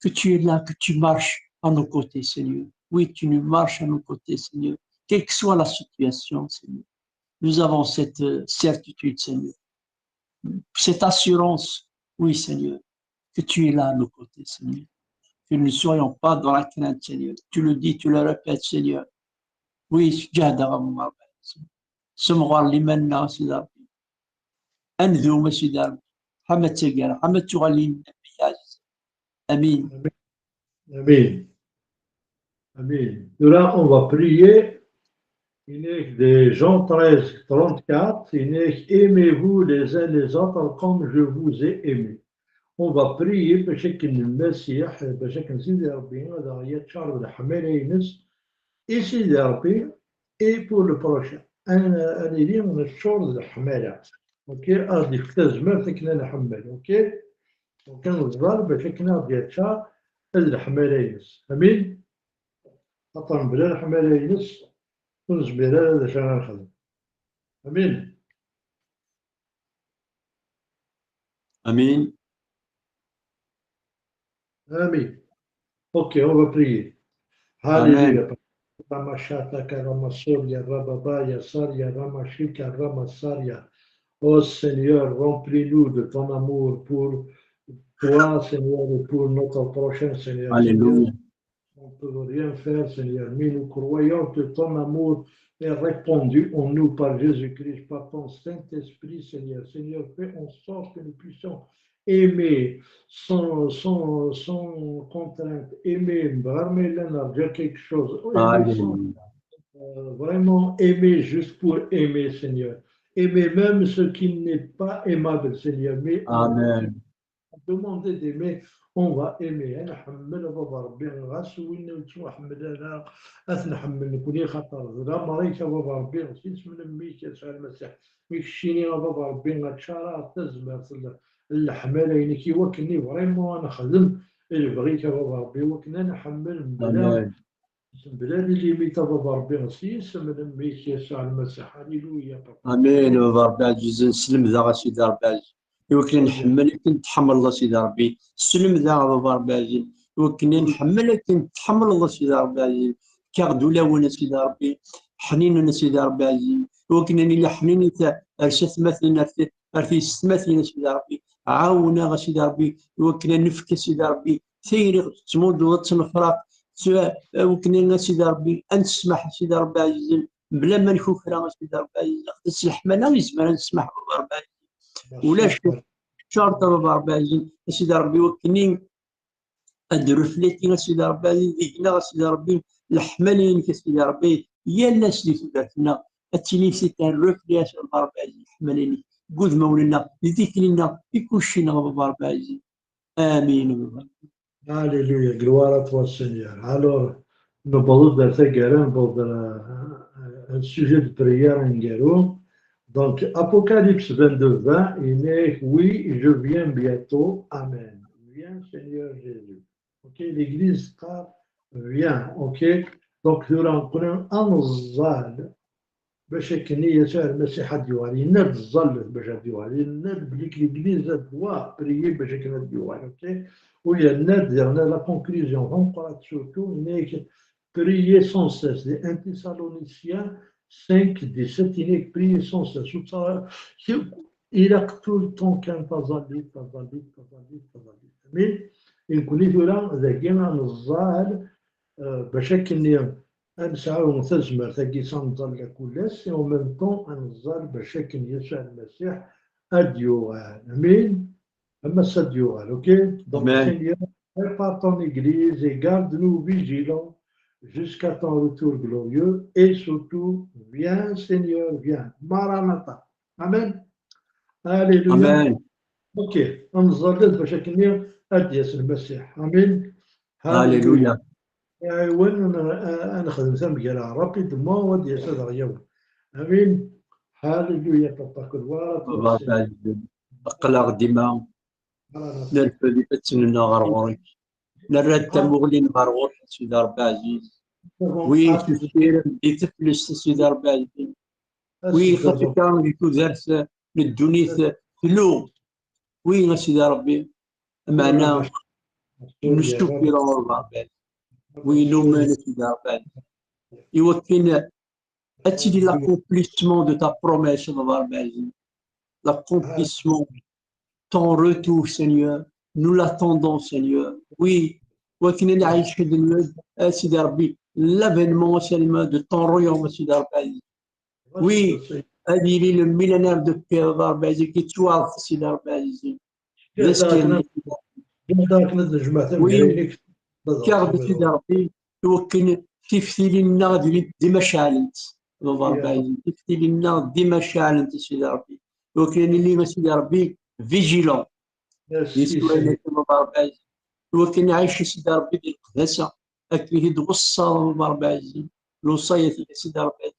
que tu es là, que tu marches à nos côtés, Seigneur. Oui, tu nous marches à nos côtés, Seigneur. Quelle que soit la situation, Seigneur. Nous avons cette certitude, Seigneur. Cette assurance, oui, Seigneur, que tu es là à nos côtés, Seigneur. Que nous ne soyons pas dans la crainte, Seigneur. Tu le dis, tu le répètes, Seigneur. Oui, جاهد رب سمغار لي منا سيدي ربي انذوم سيدي ربي حمد تقال حمد تغلي النبي عزيز امين. Amen. Amen. Là, on va prier. Il est de Jean 13, 34. Il est aimez-vous les uns les autres comme je vous ai aimé. On va prier بشكل المسيح بشكل سيدي ربي هذا يتشعر بالحماية ينس et سيدي ربي et pour le prochain. أنا اللي من الشعور الحماية. أوكي أرضي فتزمر تكنا نحمل. أوكي وكان الزبال بشكل أرضي يتشعر الحماية ينس. أمين. أطلع بلا الحماية ينس ونزبير هذا شان نخدم. أمين. امين. Amen. Ok, on va prier. Alléluia. Ramachataka Ramasoria Rababaya Saria Ramashika Ramasaria. Oh Seigneur, remplis-nous de ton amour pour toi, Seigneur, et pour notre prochain, Seigneur. Alléluia. On ne peut rien faire, Seigneur, mais nous croyons que ton amour est répandu en nous par Jésus-Christ, par ton Saint-Esprit, Seigneur. Seigneur, fais en sorte que nous puissions aimer sans contrainte, aimer, vraiment dire quelque chose, vraiment aimer juste pour aimer, Seigneur. Aimer même ce qui n'est pas aimable, Seigneur. Mais Amen. demander d'aimer, on va aimer. أنا حمل بابا ربي غاسوين وتسوى حملنا أثنحمل نكوني خطر لا مريك بابا ربي غسيس من أميك يسوع المسيح ميكشيني بابا ربي غتشارع تزمر الحمالة ينكي وكني فريمون أنا خدم بغيك بابا ربي وكنا نحمل بلا اللي ميتا بابا ربي غسيس من أميك يسوع المسيح. هللويا. امين بابا ربي عزيز نسلم ذا سيدي ربي عزيز يمكن نحمل يمكن تحمل الله سيدي ربي سلم ذا بابا ربي عزيز يمكن نحمل يمكن تحمل الله سيدي ربي عزيز كاغدو لاونا سيدي ربي حنين سيدي ربي عزيز يمكن اللي حنين ارشت مثلنا ارثي ستمثلنا سيدي ربي عاونا سيدي ربي يمكن نفك سيدي ربي ثيري تمود وتنفرق يمكن سيدي ربي ان تسمح سيدي ربي عزيز بلا ما نشوف راه سيدي ربي عزيز الحمله يزمر نسمح بابا ربي عزيز ولا شك شرط بابا ربي عزيز سيدي ربي وكني الرفلتي سيدي ربي عزيز ديكنا سيدي ربي الحملين سيدي ربي يا الناس اللي تدركنا التيني سيدي الرفلي يا سيدي ربي عزيز الحملين قد مولنا يديك لنا يكون شينا بابا ربي عزيز امين. Alléluia, gloire à toi Seigneur. Alors, nous parlons de cette guerre pour un sujet de prière en guerre. Donc, Apocalypse 22, 20, il est oui, je viens bientôt. Amen. Viens Seigneur Jésus. Ok, l'Église vient. Ok, donc nous rencontrons un zal. باش كني يسوع المسيح ديوالي ناد الظل باش ديوالي ناد بليك ليغليز دوا بريي باش كنا ديوالي اوكي ويا ناد ديرنا لا كونكلوزيون غنقرا سورتو نيك بريي سون سيس دي ان تيسالونيسيان 5 17 نيك بريي سون سيس الى طول طون كان تظلي مي يكون فيلا ذاكينا نزال باش كني نسعى نتزمر تاكي سنظل كلش و ميم طون نزال باش كن يسوع المسيح اديوغال امين اما ساديوغال اوكي دونك سينيور prépare ton église et garde-nous vigilants jusqu'à ton retour glorieux et surtout viens Seigneur viens Maranatha amen alléluia amen اوكي نزل باش كن اديس المسيح امين هاليلويا. وين انا خدمت ثم رابيدمون ودي استاذ غياوي امين هاليلويا بابا كل أقلق دماء نرفد فتننا غرغورك نرد تمغلين غرغور سيدي ربي عزيز وي تشير يتفلس سيدي ربي عزيز وي خاطر كان يكون دارت للدنيا تلو وي سيدي ربي معنا نشوف في ربي وينومن سيدي ربي يوكلنا أتيدي l'accomplissement de ta promesse l'accomplissement ton retour Seigneur nous l'attendons Seigneur oui وكنا نعيش سيدي ربي l'avènement seulement de ton royaume سيدي ربي oui هذه le millénaire de paix ربي كي توارث سيدي ربي oui كارد سيدي ربي وكنا تفتي لنا ديما شعلت ربي تفتي لنا ديما شعلت سيدي ربي وكان اللي سيدي ربي فيجيلون يسوى ربي وكان عايش سيدي ربي ديال القداسه اكلي دوصا ربي عزيز الوصايه سيدي ربي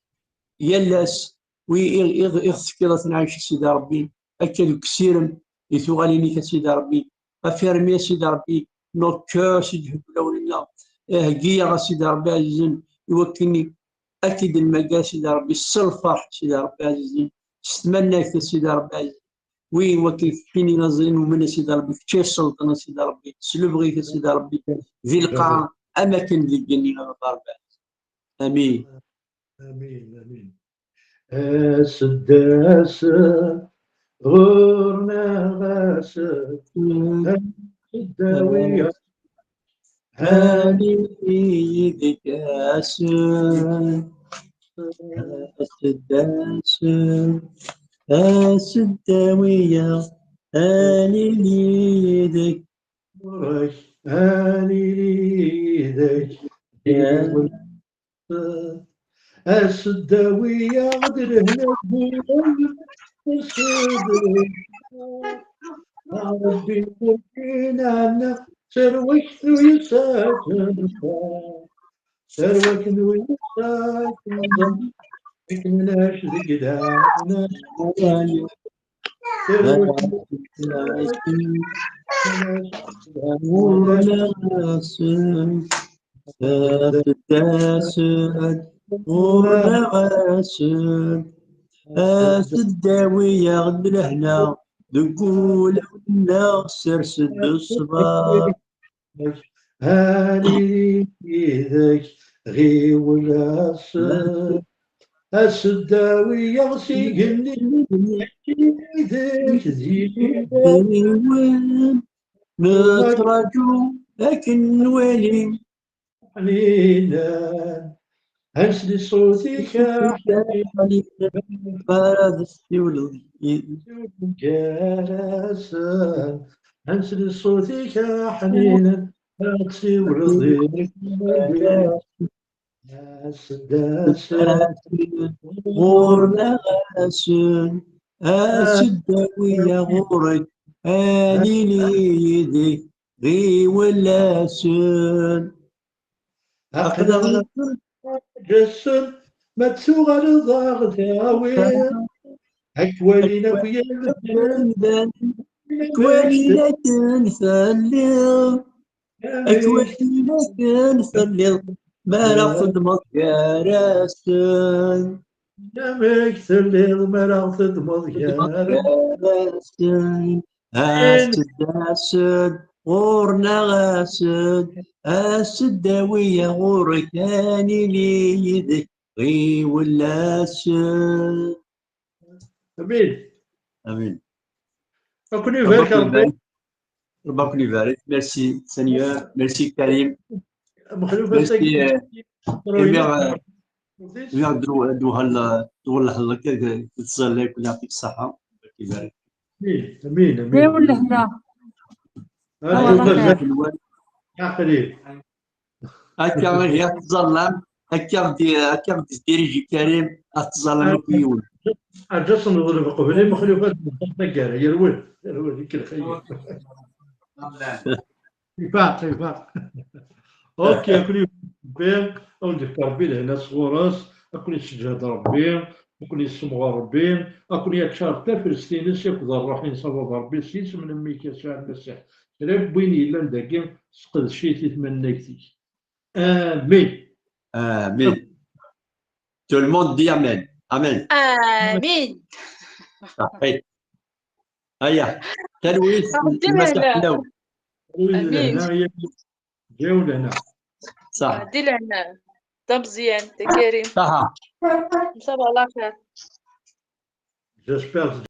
يلاس ويغفكر نعيش سيدي ربي اكل كسيرم يثوغاليني سيدي ربي افيرمي سيدي ربي نو كور سيدي ولا هكيا سيدي ربي عزيز يوكلني اكيد المجال سيدي ربي الصلفه سيدي ربي عزيز نتمناك سيدي ربي عزيز وي وكيف فيني نازلين ومن سيدي ربي في السلطنه سيدي ربي تسلبغي سيدي ربي في القاع اماكن اللي قلنا ربي امين امين سداس غورنا غاس الداويه هاني يدك اسد الداويه هاني يدك السداوية غدرهنا ربي قلنا سروك ويساكن سروك ويساكن مكناش ذقدانا سروك الداوية غد لهنا نقول ولا سرسد الصباح هاني ذاك غي ولا السداوي يغسيقني ذاك وين نتراجو لكن نوالي حنينا هز لي صوتك حنين فرد السيول جالسا هز لي صوتك حنينا راسي ورضيك داسا غورنا غاسن الداوية غورك اني ليدي غي ولاسن أقدر جسم ما تسوغ ضاغداوي أكوالينا كويا أكوالينا كنفلل أكوالينا كنفلل ما ناخذ مكارسن نامك تلي مرا تضمض يا أسد غورنا غاسد الداوية غور كاني ليدك غي ولا سد أمين آمين. أكون يبارك ربي ربك يبارك. ميرسي سينيور، ميرسي كريم، مخلوفة ميرسي روينا دو اللحظة كده تتصل لك ويعطيك الصحة. ربك يبارك. أمين لا أمين ولا هنا أنا والله خير. يا قريب هكا هي تظلم هكا ديريجي كريم تظلم كيول. أجلس نضرب قبلي مخلوفة تقارا يروي كده خير يفاق اوكي اكون ربي او نذكر ربي لهنا صغورس اكون يسجد ربي اكون يسمغ ربي اكون يتشارك فلسطينيس ياخذ الروحين صواب ربي سيس من ميك يسوع المسيح رب وين الا نداكي سقد شي تتمنى امين آمين. Tout le monde dit Amen. Amen. آمين. صحيح. هيا تلويث المسيح حلو. أمين. هنا جاو لهنا صح. دي لنا ده مزيان ده كريم صح. صباح الله خير. جيسبر